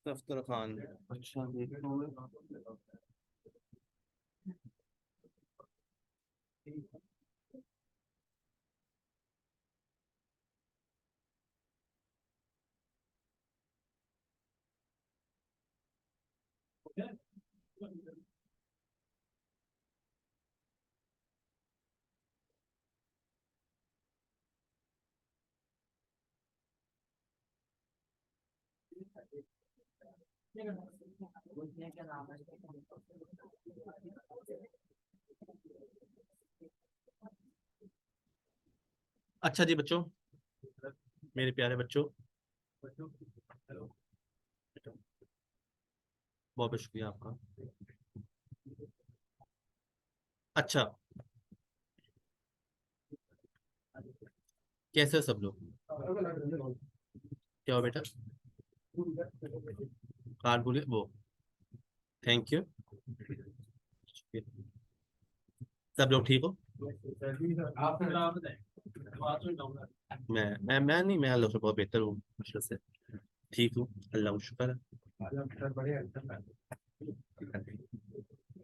सफ्तर खान। अच्छा देखो। अच्छा जी बच्चों, मेरे प्यारे बच्चों, बहुत बहुत शुक्रिया आपका। अच्छा, कैसे हो सब लोग? क्या हो बेटा? कार्ड भूलिए वो। Thank you. सब लोग ठीक हो? मैं नहीं, मैं अल्लाह से बहुत बेहतर हूँ, मुश्किल से ठीक हूँ, अल्लाह का शुक्र है।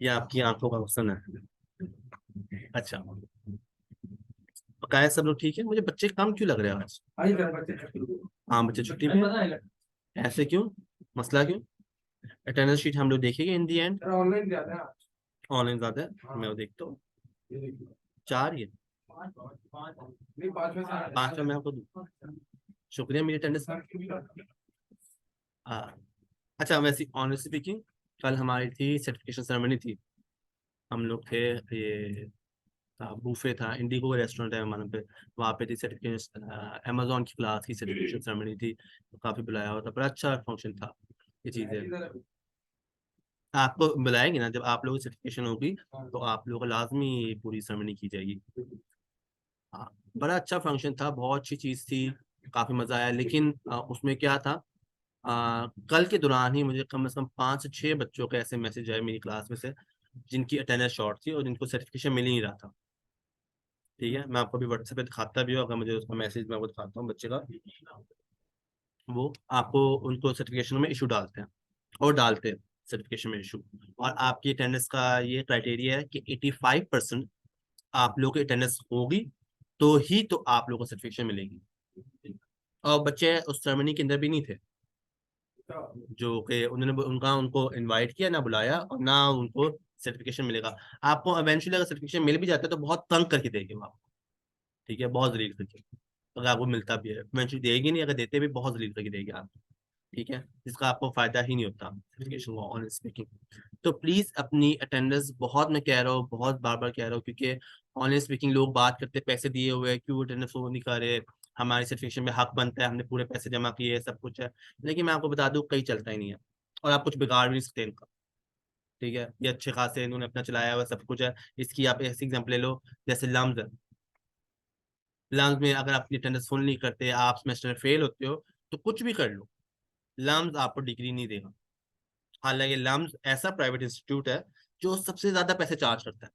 ये आपकी आंखों का हुस्न है। अच्छा, बकाया सब लोग ठीक है। मुझे बच्चे कम क्यों लग रहे हैं आज? हाँ, बच्चे छुट्टी पे हैं। ऐसे क्यों? मसला क्यों? अटेंडेंस शीट हम लोग देखेंगे इन दी एंड। ऑनलाइन ज्यादा है, मैं वो देखता हूँ। चार ये पांच में मैं आपको दूँ। शुक्रिया मेरी अटेंडेंस का। हाँ। अच्छा, वैसे ऑनेस्टली स्पीकिंग, कल हमारी थी सर्टिफिकेशन सेरेमनी थी। हम लोग थे, ये था बूफे था, इंडिगो रेस्टोरेंट है हमारे पे। वहाँ पे थी सर्टिफिकेशन, अमेजोन की क्लास की सर्टिफिकेशन सेरेमनी थी, तो काफी बुलाया हुआ था, बड़ा अच्छा फंक्शन था। ये चीजें आपको बुलाएंगे ना, जब आप लोगों की सर्टिफिकेशन होगी तो आप लोगों को लाजमी पूरी सेरेमनी की जाएगी। हाँ, बड़ा अच्छा फंक्शन था, बहुत अच्छी चीज थी, काफी मजा आया। लेकिन उसमें क्या था, कल के दौरान ही मुझे कम से कम 5 से 6 बच्चों के ऐसे मैसेज आए मेरी क्लास में से, जिनकी अटेंडेंस शॉर्ट थी और जिनको सर्टिफिकेशन मिल ही नहीं रहा था। ठीक है, मैं आपको भी व्हाट्सएप पे दिखाता भी हूँ, अगर मुझे उसका मैसेज मैं आपको दिखाता हूँ बच्चे का। वो आपको उनको सर्टिफिकेशन में इशू डालते हैं, और डालते हैं सर्टिफिकेशन में इशू। और आपकी अटेंडेंस का ये क्राइटेरिया है कि 85% आप लोगों की अटेंडेंस होगी, तो ही तो आप लोगों को सर्टिफिकेशन मिलेगी। और बच्चे उस सेरेमनी के अंदर भी नहीं थे, जो कि उन्होंने उनका उनको इनवाइट किया ना, बुलाया, और ना उनको सर्टिफिकेशन मिलेगा। आपको इवेंचुअली अगर सर्टिफिकेशन मिल भी जाता है तो बहुत तंग करके देंगे वो आपको। ठीक है, बहुत जलील करके, अगर आपको मिलता भी है इवेंचुअली देगी नहीं, अगर देते भी बहुत जलील करके देगी आपको। ठीक है, जिसका आपको फायदा ही नहीं होता सर्टिफिकेशन को, ऑन स्पीकिंग। तो प्लीज अपनी अटेंडेंस, बहुत मैं कह रहा हूँ, बहुत बार बार कह रहा हूँ, क्योंकि ऑनलाइन स्पीकिंग लोग बात करते पैसे दिए हुए हैं, क्यों अटेंडेंस वो नहीं कर रहे, हमारी सर्टिफिकेशन में हक बनता है, हमने पूरे पैसे जमा किए, सब कुछ है। लेकिन मैं आपको बता दूं, कहीं चलता ही नहीं है, और आप कुछ बिगाड़ भी नहीं सकते इनका। ठीक है, ये अच्छे खासे इन्होंने अपना चलाया हुआ सब कुछ है। इसकी आप ऐसी एग्जाम्पल ले लो, जैसे लम्स है। लम्स में अगर अपनी अटेंडेंस फुल नहीं करते, आप सेमेस्टर में फेल होते हो, तो कुछ भी कर लो, लम्स आपको डिग्री नहीं देगा। हालांकि लम्स ऐसा प्राइवेट इंस्टीट्यूट है जो सबसे ज्यादा पैसे चार्ज करता है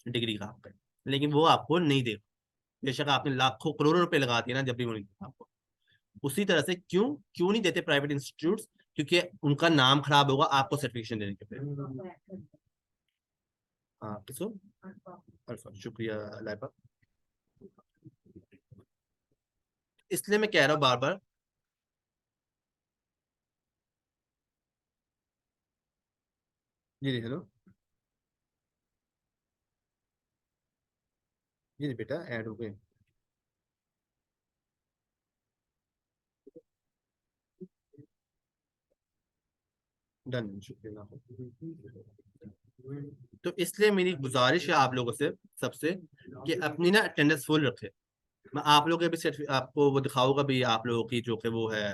डिग्री का आपका, लेकिन वो आपको नहीं देगा। बेशक आपने लाखों करोड़ों रुपए लगा दिए ना, जब भी वो नहीं देता आपको। उसी तरह से क्यों क्यों नहीं देते प्राइवेट इंस्टीट्यूट? क्योंकि उनका नाम खराब होगा आपको सर्टिफिकेशन देने के पे। हाँ, किसको? अल्फा, शुक्रिया लाइबा। इसलिए मैं कह रहा हूँ बार बार। जी जी, हेलो। जी जी बेटा, ऐड हो गए। डन, शुक्रिया। तो इसलिए मेरी गुजारिश है आप लोगों से, सबसे, कि अपनी ना अटेंडेंस फुल रखे। मैं आप लोगों के भी आपको वो दिखाऊंगा भी, आप लोगों की जो कि वो है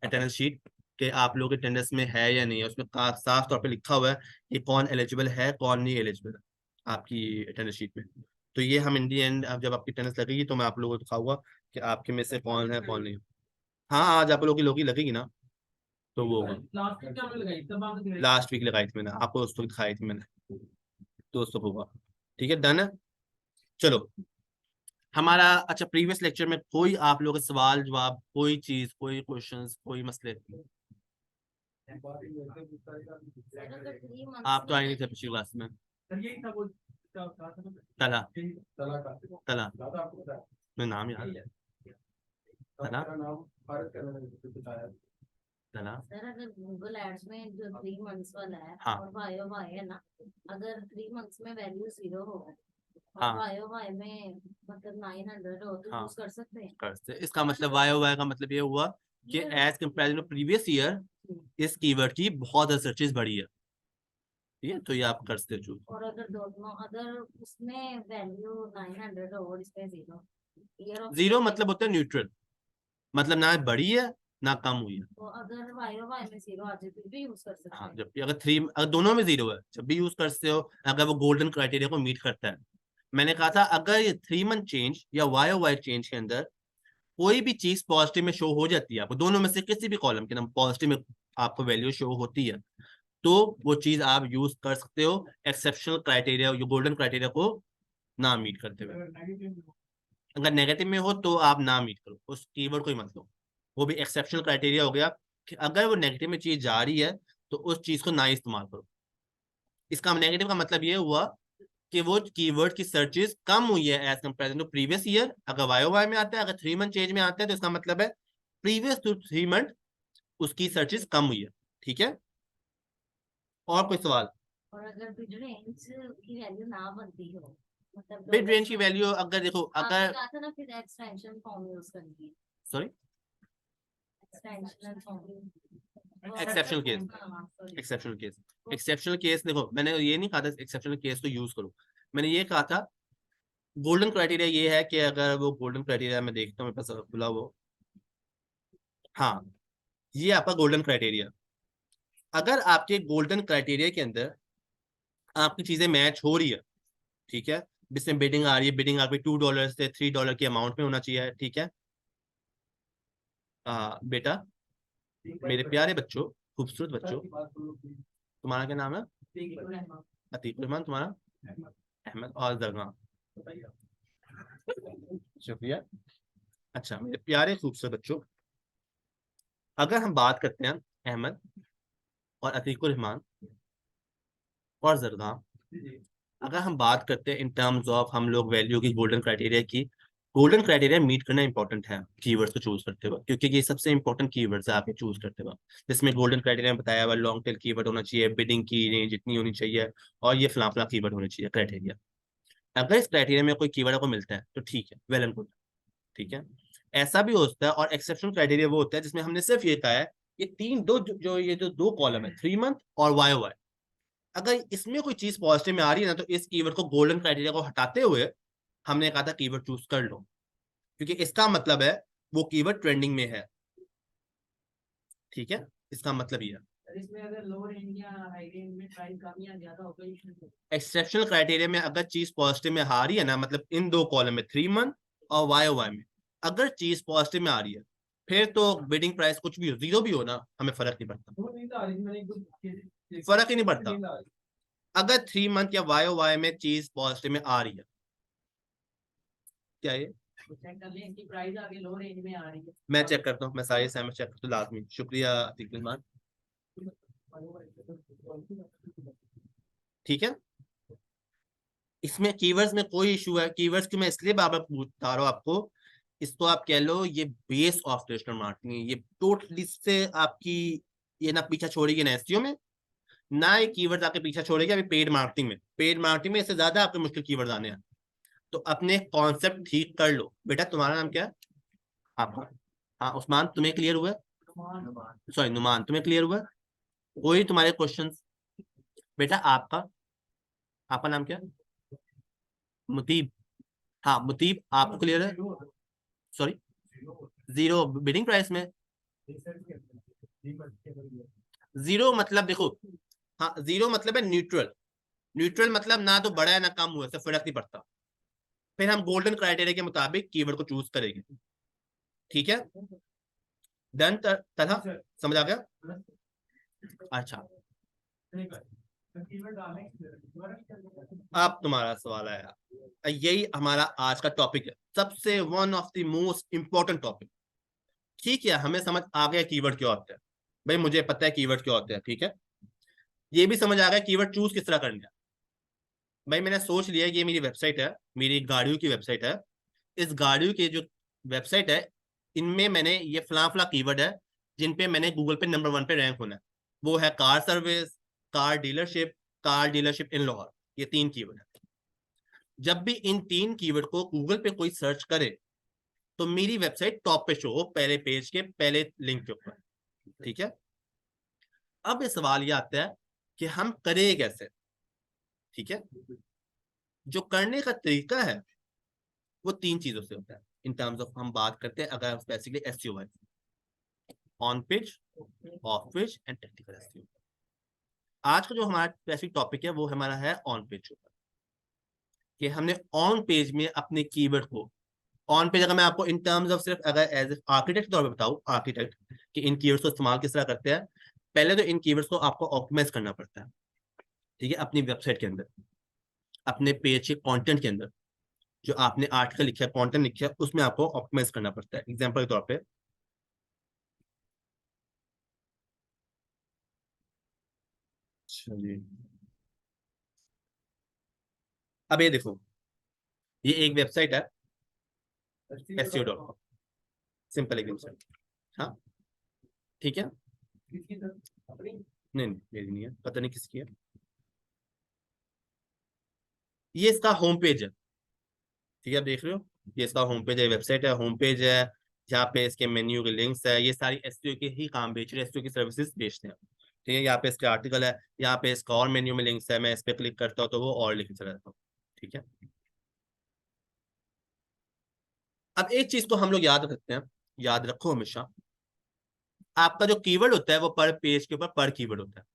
अटेंडेंस शीट, कि आप लोगों के अटेंडेंस में है या नहीं है। उसमें साफ तौर पे लिखा हुआ है कि कौन एलिजिबल है, कौन नहीं एलिजिबल है आपकी अटेंडेंस शीट में। तो ये हम इन दी एंड, अब जब आपकी अटेंडेंस लगेगी तो मैं आप लोगों को दिखाऊंगा कि आपके में से कौन है कौन नहीं। हाँ, आज आप लोगों की लगेगी ना। तो वो लास्ट वीक लगाई थी मैंने आपको, उस वक्त दिखाई थी मैंने, तो उस वक्त होगा। ठीक है, डन है। चलो हमारा, अच्छा प्रीवियस लेक्चर में कोई आप लोगों के सवाल जवाब, कोई चीज, कोई क्वेश्चंस, कोई मसले? आप तो आए नहीं थे पिछली क्लास में। तला तला मैं नाम याद है। तला तला सर अगर गूगल एड्स में जो 3 मंथ्स वाला है हाँ और वाई ओ वाई है ना, अगर 3 मंथ्स में वैल्यू 0 हो और हाँ वाई ओ वाई में मतलब 900 हो तो हाँ यूज कर सकते हैं। करते, इसका मतलब वाई ओ वाई का मतलब ये हुआ कि एज कंपेरिजन प्रीवियस ईयर इस कीवर्ड की बहुत ज्यादा सर्चेज बढ़ी है। ठीक है, तो ये आप कर सकते हो। और अगर दोनों, अगर उसमें वैल्यू 900 हो और इसमें 0, ईयर ऑफ जीरो मतलब होता है न्यूट्रल, मतलब ना बढ़ी है ना कम हुई है। तो अगर वाई ओ वाई में 0 आ जाए फिर भी यूज कर सकते हाँ, हैं। जबकि अगर थ्री, अगर दोनों में जीरो है जब भी यूज कर सकते हो, अगर वो गोल्डन क्राइटेरिया को मीट करता है। मैंने कहा था अगर ये 3 मंथ चेंज या वाई ओ वाई चेंज के अंदर कोई भी चीज पॉजिटिव में शो हो जाती है, आपको दोनों में से किसी भी कॉलम के अंदर पॉजिटिव में आपको वैल्यू शो होती है, तो वो चीज आप यूज कर सकते हो एक्सेप्शनल क्राइटेरिया, जो गोल्डन क्राइटेरिया को ना मीट करते हुए। अगर नेगेटिव में हो तो आप ना मीट करो, उस कीवर्ड को ही मत लो। वो भी एक्सेप्शनल क्राइटेरिया हो गया कि अगर वो नेगेटिव में चीज जा रही है तो उस चीज को ना इस्तेमाल करो। इसका नेगेटिव का मतलब ये हुआ कि वो कीवर्ड की सर्चेज कम हुई है as comparison to previous year. अगर वाई में आता है, अगर 3 मंथ चेंज में आता है, तो इसका मतलब है प्रीवियस टू 3 मंथ उसकी सर्चेज कम हुई है। ठीक है, और कोई सवाल? और अगर मिड रेंज की वैल्यू ना बनती हो, मतलब मिड डॉलर्स रेंज की में, वैल्यू अगर देखो, आपने अगर कहा था ना फिर एक्सटेंशन फॉर्म यूज करनी है। Sorry extension form, exceptional case, sorry. Exceptional case, exceptional case देखो, मैंने ये नहीं कहा था एक्सेप्शनल केस तो यूज करो, मैंने ये कहा था गोल्डन क्राइटेरिया ये है कि अगर वो गोल्डन क्राइटेरिया मैं देखता हूँ मेरे पास खुला वो, हाँ ये आपका गोल्डन क्राइटेरिया। अगर आपके गोल्डन क्राइटेरिया के अंदर आपकी चीजें मैच हो रही है, ठीक है, जिसमें बिडिंग आ रही है, बिडिंग आपकी $2 से $3 के अमाउंट में होना चाहिए, ठीक है। बेटा, मेरे प्यारे बच्चों, खूबसूरत बच्चों, तुम्हारा क्या नाम है? अतीक रहमान, तुम्हारा? अहमद और जरना, शुक्रिया। अच्छा मेरे प्यारे खूबसूरत बच्चों, अगर हम बात करते हैं अहमद और अतीकुर रहमान और जरदान, अगर हम बात करते हैं इन टर्म्स ऑफ हम लोग वैल्यू की गोल्डन क्राइटेरिया की, गोल्डन क्राइटेरिया मीट करना इंपॉर्टेंट है कीवर्ड्स को चूज करते वक्त, क्योंकि ये सबसे इंपॉर्टेंट कीवर्ड्स है आपके चूज करते वक्त। जिसमें गोल्डन क्राइटेरिया में बताया हुआ लॉन्ग टेल कीवर्ड होना चाहिए, बिडिंग की रेंज इतनी होनी चाहिए, और ये फला फला कीवर्ड होने चाहिए क्राइटेरिया। अगर इस क्राइटेरिया में कोई कीवर्ड आपको मिलता है तो ठीक है, वेल एंड गुड। ठीक है, ऐसा भी होता है, और एक्सेप्शनल क्राइटेरिया वो होता है जिसमें हमने सिर्फ ये कहा है ये तीन दो ये जो दो कॉलम है 3 मंथ और वाई वाई, अगर इसमें कोई चीज पॉजिटिव में आ रही है ना, तो इस कीवर्ड को गोल्डन क्राइटेरिया को हटाते हुए हमने कहा था कीवर्ड चूज कर लो, क्योंकि इसका मतलब है वो कीवर्ड ट्रेंडिंग में है। ठीक है, इसका मतलब ये है। इसमें अगर लो रेंज या हाई रेंज में प्राइस कम या ज्यादा हो तो एक्सेप्शनल क्राइटेरिया में अगर चीज पॉजिटिव में आ रही है ना, मतलब इन दो कॉलम में 3 मंथ और वाई वाई में अगर चीज पॉजिटिव में आ रही है, फिर तो बिडिंग प्राइस कुछ भी हो, जीरो भी हो ना, हमें फर्क नहीं पड़ता, फर्क ही नहीं पड़ता। अगर 3 मंथ या वाई वाई में चीज पॉजिटिव में आ रही है, क्या ये चेक कर लें कि प्राइस आगे लो रेंज में आ रही है। मैं चेक करता हूँ, मैं सारे सहमत चेक करता हूँ लाजमी, शुक्रिया अतीक रहमान। ठीक है, इसमें कीवर्ड्स में कोई इशू है? कीवर्ड्स की मैं इसलिए बार बार बता रहा हूँ आपको, इसको आप कह लो ये बेस ऑफ ट्रेडिशनल मार्केटिंग है, ये टोटली से आपकी ये ना पीछा छोड़ेगी ना एसईओ में, ना ये कीवर्ड्स आपके पीछा छोड़ेगी अभी पेड मार्केटिंग में। पेड मार्केटिंग में इससे ज्यादा आपके मुश्किल कीवर्ड्स आने हैं, तो अपने कॉन्सेप्ट ठीक कर लो। बेटा तुम्हारा नाम क्या है? आपका? हाँ उस्मान, तुम्हें क्लियर हुआ है? सॉरी नुमान, तुम्हें क्लियर हुआ है? कोई तुम्हारे क्वेश्चंस? बेटा आपका, आपका नाम क्या है? मुतीब, हाँ मुतीब आपको क्लियर है? सॉरी, जीरो बिडिंग प्राइस में? जीरो मतलब देखो, हाँ जीरो मतलब है न्यूट्रल, न्यूट्रल मतलब ना तो बढ़ा है ना कम हुआ है, इससे फर्क नहीं पड़ता। फिर हम गोल्डन क्राइटेरिया के मुताबिक कीवर्ड को चूज करेंगे। ठीक है, डन? तरह समझ आ गया? अच्छा, अब तुम्हारा सवाल आया, यही हमारा आज का टॉपिक है, सबसे one of the most important topic. ठीक है, हमें समझ आ गया कीवर्ड क्या होता है, भाई मुझे पता है कीवर्ड क्या होता है, ठीक है। ये भी समझ आ गया कीवर्ड चूज किस तरह करना है। भाई मैंने सोच लिया कि ये मेरी वेबसाइट है, मेरी गाड़ियों की वेबसाइट है। इस गाड़ियों की जो वेबसाइट है, इनमें मैंने ये फला फला कीवर्ड है जिन पे मैंने गूगल पे नंबर 1 पे रैंक होना है। वो है कार सर्विस, कार डीलरशिप इन लाहौर। ये 3 कीवर्ड है। जब भी इन 3 कीवर्ड को गूगल पे कोई सर्च करे तो मेरी वेबसाइट टॉप पे शो हो, पहले पेज के पहले लिंक के ऊपर, ठीक है। अब ये सवाल ये आता है कि हम करें कैसे, ठीक है। जो करने का तरीका है वो 3 चीजों से होता है। इन टर्म्स ऑफ हम बात करते हैं अगर स्पेसिफिकली एसईओ है, on page, of page and technical SEO. आज का जो हमारा स्पेसिफिक टॉपिक है वो हमारा है ऑन पेज, कि हमने ऑन पेज में अपने कीवर्ड को, ऑन पेज अगर मैं आपको इन टर्म्स ऑफ सिर्फ अगर एज आर्किटेक्ट के तौर पर बताऊं, आर्किटेक्ट कि इन कीवर्ड्स को इस्तेमाल किस तरह करते हैं। पहले तो इन कीवर्ड्स को आपको ऑप्टिमाइज करना पड़ता है, ठीक है, अपनी वेबसाइट के अंदर, अपने पेज के कंटेंट के अंदर। जो आपने आर्टिकल लिखा है, कंटेंट लिखा है, उसमें आपको ऑप्टिमाइज करना पड़ता है। एग्जांपल के तौर पे चलिए, अब ये देखो, ये एक वेबसाइट है SEO.com, सिंपल एक वेबसाइट। हाँ, ठीक है। नहीं नहीं, मेरी नहीं है, पता नहीं किसकी है। ये इसका होम पेज है, ठीक है, आप देख रहे हो। ये इसका होम पेज है, वेबसाइट है, होम पेज है। जहाँ पे इसके मेन्यू के लिंक्स है, ये सारी एसईओ के ही काम बेच रहे हैं, एसईओ की सर्विसेज बेचते हैं, ठीक है। यहाँ पे इसके आर्टिकल है, यहाँ पे इसका और मेन्यू में लिंक्स है, मैं इस पे क्लिक करता हूँ तो वो और लिंक चला जाता हूँ, ठीक है। अब एक चीज को हम लोग याद रखते हैं, याद रखो हमेशा, आपका जो कीवर्ड होता है वो पर पेज के ऊपर पर कीवर्ड होता है,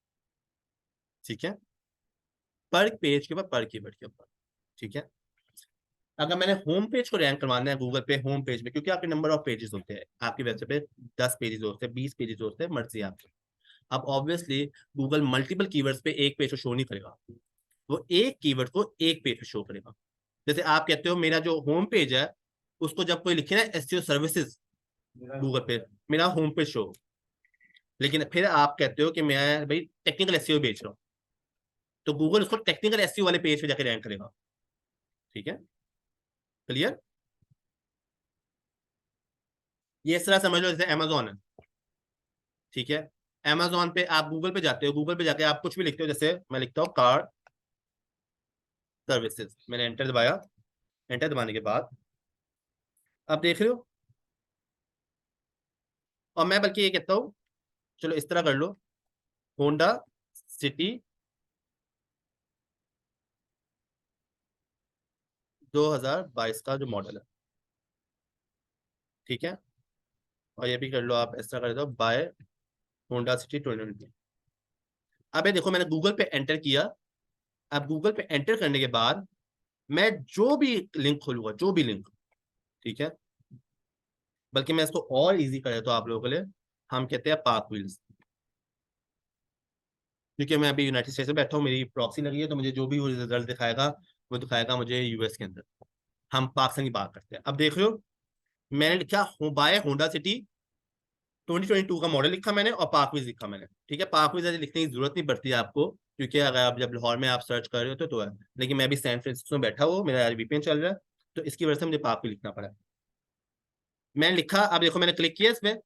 ठीक है। पर पेज के ऊपर पर कीवर्ड के ऊपर, ठीक है। अगर मैंने होम पेज को रैंक करवाना है गूगल पे होम पेज में, क्योंकि आपके नंबर ऑफ पेजेस होते हैं आपकी वेबसाइट पे, 10 पेजेस होते हैं, 20 पेजेस होते हैं, मर्जी है आपकी। अब ऑब्वियसली गूगल मल्टीपल कीवर्ड्स पे एक पेज को शो नहीं करेगा, वो एक कीवर्ड को एक पेज पे शो करेगा। जैसे आप कहते हो मेरा जो होम पेज है, उसको जब कोई लिखे ना एसईओ सर्विसेज गूगल पे, मेरा होम पेज शो। लेकिन फिर आप कहते हो कि मैं भाई टेक्निकल एसईओ बेच रहा हूँ, तो गूगल उसको टेक्निकल एसईओ वाले पेज पे जाकर रैंक करेगा, ठीक है। क्लियर। ये इस तरह समझ लो जैसे अमेजोन है, ठीक है। अमेजोन पे आप गूगल पे जाते हो, गूगल पे जाके आप कुछ भी लिखते हो, जैसे मैं लिखता हूँ कार सर्विसेज, मैंने एंटर दबाया। एंटर दबाने के बाद आप देख रहे हो, और मैं बल्कि ये कहता हूँ, चलो इस तरह कर लो, होंडा सिटी 2022 का जो मॉडल है, ठीक है। और ये भी कर लो आप, इस तरह कर दो, बाय होंडा सिटी 2020। अब ये देखो मैंने गूगल पे एंटर किया। अब गूगल पे एंटर करने के बाद मैं जो भी लिंक खोलूंगा, जो भी लिंक, ठीक है, बल्कि मैं इसको और इजी कर देता हूँ आप लोगों के लिए। हम कहते हैं पार्क व्हील्स, क्योंकि मैं अभी यूनाइटेड स्टेट्स में बैठा हूँ, मेरी प्रॉक्सी लगी है, तो मुझे जो भी वो रिजल्ट दिखाएगा वो दिखाएगा मुझे यूएस के अंदर। हम पाकिस्तान की बात करते हैं। अब देख रहे हो, मैंने लिखा बाय होंडा सिटी 2022 का मॉडल लिखा मैंने, और पार्क व्हील्स लिखा मैंने, ठीक है। पार्क व्हील्स लिखने की जरूरत नहीं पड़ती है आपको, क्योंकि अगर आप जब लाहौर में आप सर्च कर रहे हो तो है। लेकिन मैं अभी सैन फ्रांसिस्को में बैठा हूँ, मेरा यार VPN चल रहा है, तो इसकी वजह से मुझे पार्क व्हील लिखना पड़ा। मैंने लिखा, अब देखो मैंने क्लिक किया इसमें,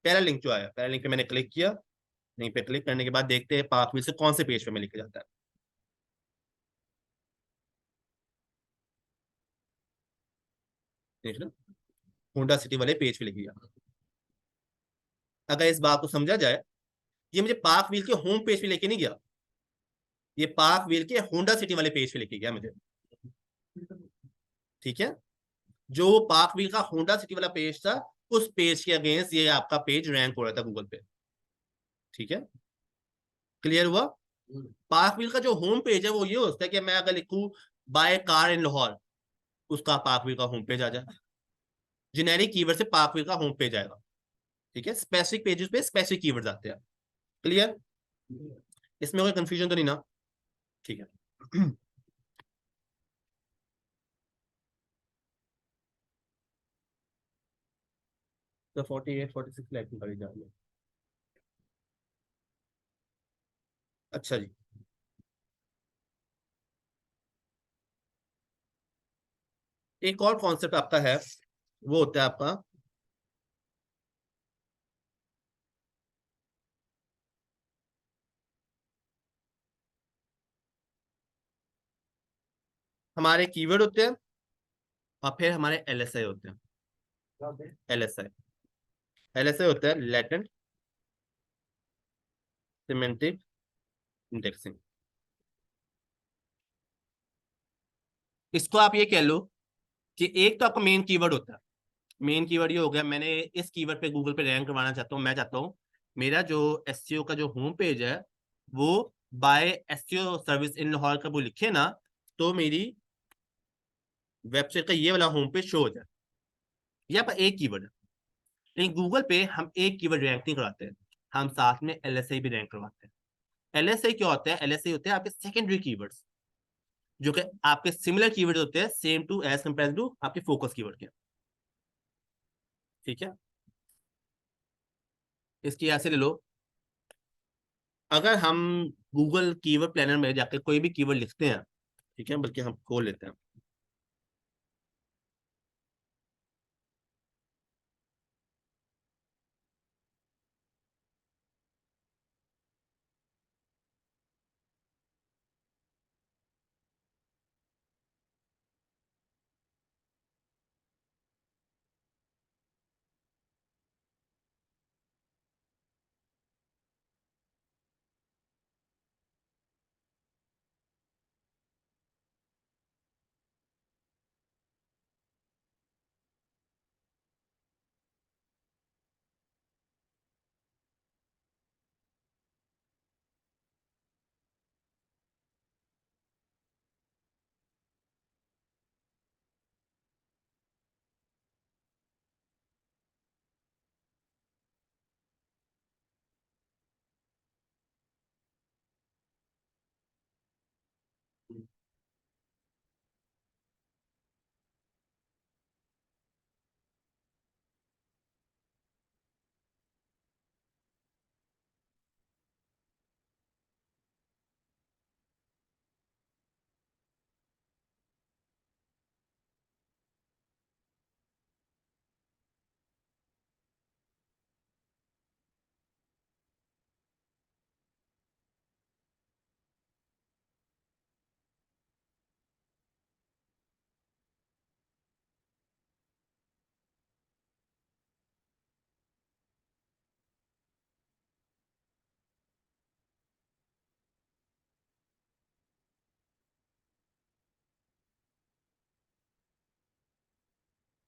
पहला लिंक जो आया, पहला लिंक पे मैंने क्लिक किया। लिंक पे क्लिक करने के बाद देखते हैं पार्क व्हील से कौन से पेज पे मैं लेके जाता है। देख लो, होंडा सिटी वाले पेज पे लेके गया। अगर इस बात को समझा जाए, ये मुझे पार्क व्हील के होम पेज पे लेके नहीं गया, ये पार्क व्हील के होंडा सिटी वाले पेज पे लेके गया मुझे, ठीक है। जो पार्क व्हील का होंडा सिटी वाला पेज था, उस पेज के अगेंस्ट ये आपका पेज रैंक हो रहा था गूगल पे, ठीक है। क्लियर हुआ। पार्क व्हील का जो होम पेज है वो ये होता है कि मैं अगर लिखूं बाय कार इन लाहौर, उसका पार्क व्हील का होम पेज आ जाए। जेनेरिक कीवर्ड से पार्क व्हील का होम पेज आएगा, ठीक है। स्पेसिफिक पेजेस पे स्पेसिफिक कीवर्ड्स आते हैं। क्लियर। इसमें कोई कंफ्यूजन तो नहीं ना? ठीक है। तो 48 46 लाख की गाड़ी जा रही है। अच्छा जी। एक और कॉन्सेप्ट आपका है, वो होता है आपका हमारे कीवर्ड होते हैं, और फिर हमारे एलएसआई होते हैं। एलएसआई, एलएसआई होता है लेटेंट सिमेंटिक इंडेक्सिंग। इसको आप ये कह लो कि एक तो आपका मेन कीवर्ड होता है। मेन कीवर्ड ये हो गया, मैंने इस कीवर्ड पे गूगल पे रैंक करवाना चाहता हूँ, मैं चाहता हूँ मेरा जो एसईओ का जो होम पेज है वो buy SEO service in Lahore का वो लिखे ना, तो मेरी वेबसाइट का ये वाला होम पेज शो हो जाए। ये आपका एक कीवर्ड है। लेकिन गूगल पे हम एक कीवर्ड रैंक नहीं कराते हैं, हम साथ में एलएसआई भी रैंक करवाते हैं। एलएसआई क्या होता है? एलएसआई होते हैं आपके सेकेंडरी कीवर्ड्स, जो कि आपके सिमिलर कीवर्ड होते हैं, same to as compare to आपके फोकस कीवर्ड के। ठीक है, इसकी ऐसे ले लो, अगर हम गूगल कीवर्ड प्लानर में जाकर कोई भी कीवर्ड लिखते हैं, ठीक है, बल्कि हम खोल लेते हैं।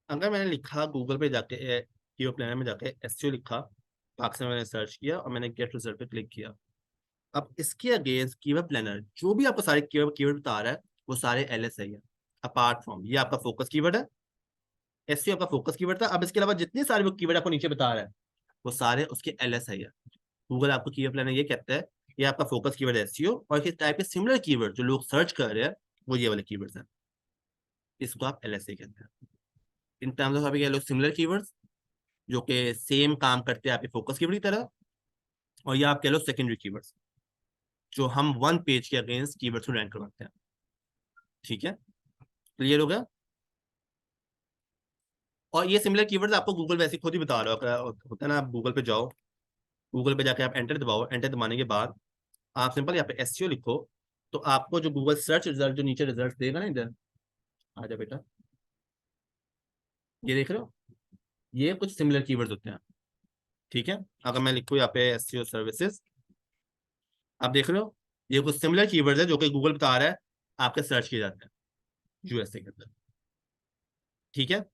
अगर मैंने लिखा गूगल पे जाके कीवर्ड प्लानर में जाके एसईओ लिखा, पाकिस्तान मैंने सर्च किया और मैंने गेट रिजल्ट पे क्लिक किया, अब इसके अगेंस्ट कीवर्ड प्लानर जो भी आपको सारे कीवर्ड कीवर्ड बता रहा है वो सारे एलएसआई है। अपार्ट फ्रॉम ये आपका फोकस कीवर्ड है, एसईओ आपका फोकस कीवर्ड था, अब इसके अलावा जितने सारे वो कीवर्ड आपको नीचे बता रहा है वो सारे उसके एलएसआई है। गूगल आपको कीवर्ड प्लानर ये कहता है ये आपका फोकस कीवर्ड है एसईओ, और इस टाइप के सिमिलर कीवर्ड जो लोग सर्च कर रहे हैं वो ये वाले कीवर्ड्स हैं, इसको आप एलएसआई कहते हैं। इन टर्म्स ऑफ अभी ये लोग सिमिलर कीवर्ड्स जो कि सेम काम करते हैं आपके फोकस कीवर्ड की तरह, और ये आप कह लो सेकेंडरी कीवर्ड्स जो हम वन पेज के अगेंस्ट कीवर्ड्स को रैंक करवाते हैं। ठीक है, क्लियर हो गया? और ये सिमिलर कीवर्ड्स आपको गूगल वैसे खुद ही बता रहा होता है ना, आप गूगल पे जाओ, गूगल पे जाके आप एंटर दबाओ, एंटर दबाने के बाद आप सिंपल यहाँ पे एसईओ लिखो, तो आपको जो गूगल सर्च रिजल्ट जो नीचे रिजल्ट देगा ना, इधर आ जा बेटा, ये देख रहे हो, ये कुछ सिमिलर कीवर्ड्स होते हैं। ठीक है, अगर मैं लिखूँ यहाँ पे एसईओ सर्विसेज, आप देख रहे हो ये कुछ सिमिलर कीवर्ड्स है जो कि गूगल बता रहा है आपके सर्च किए जाते हैं यूएसए के अंदर। ठीक है,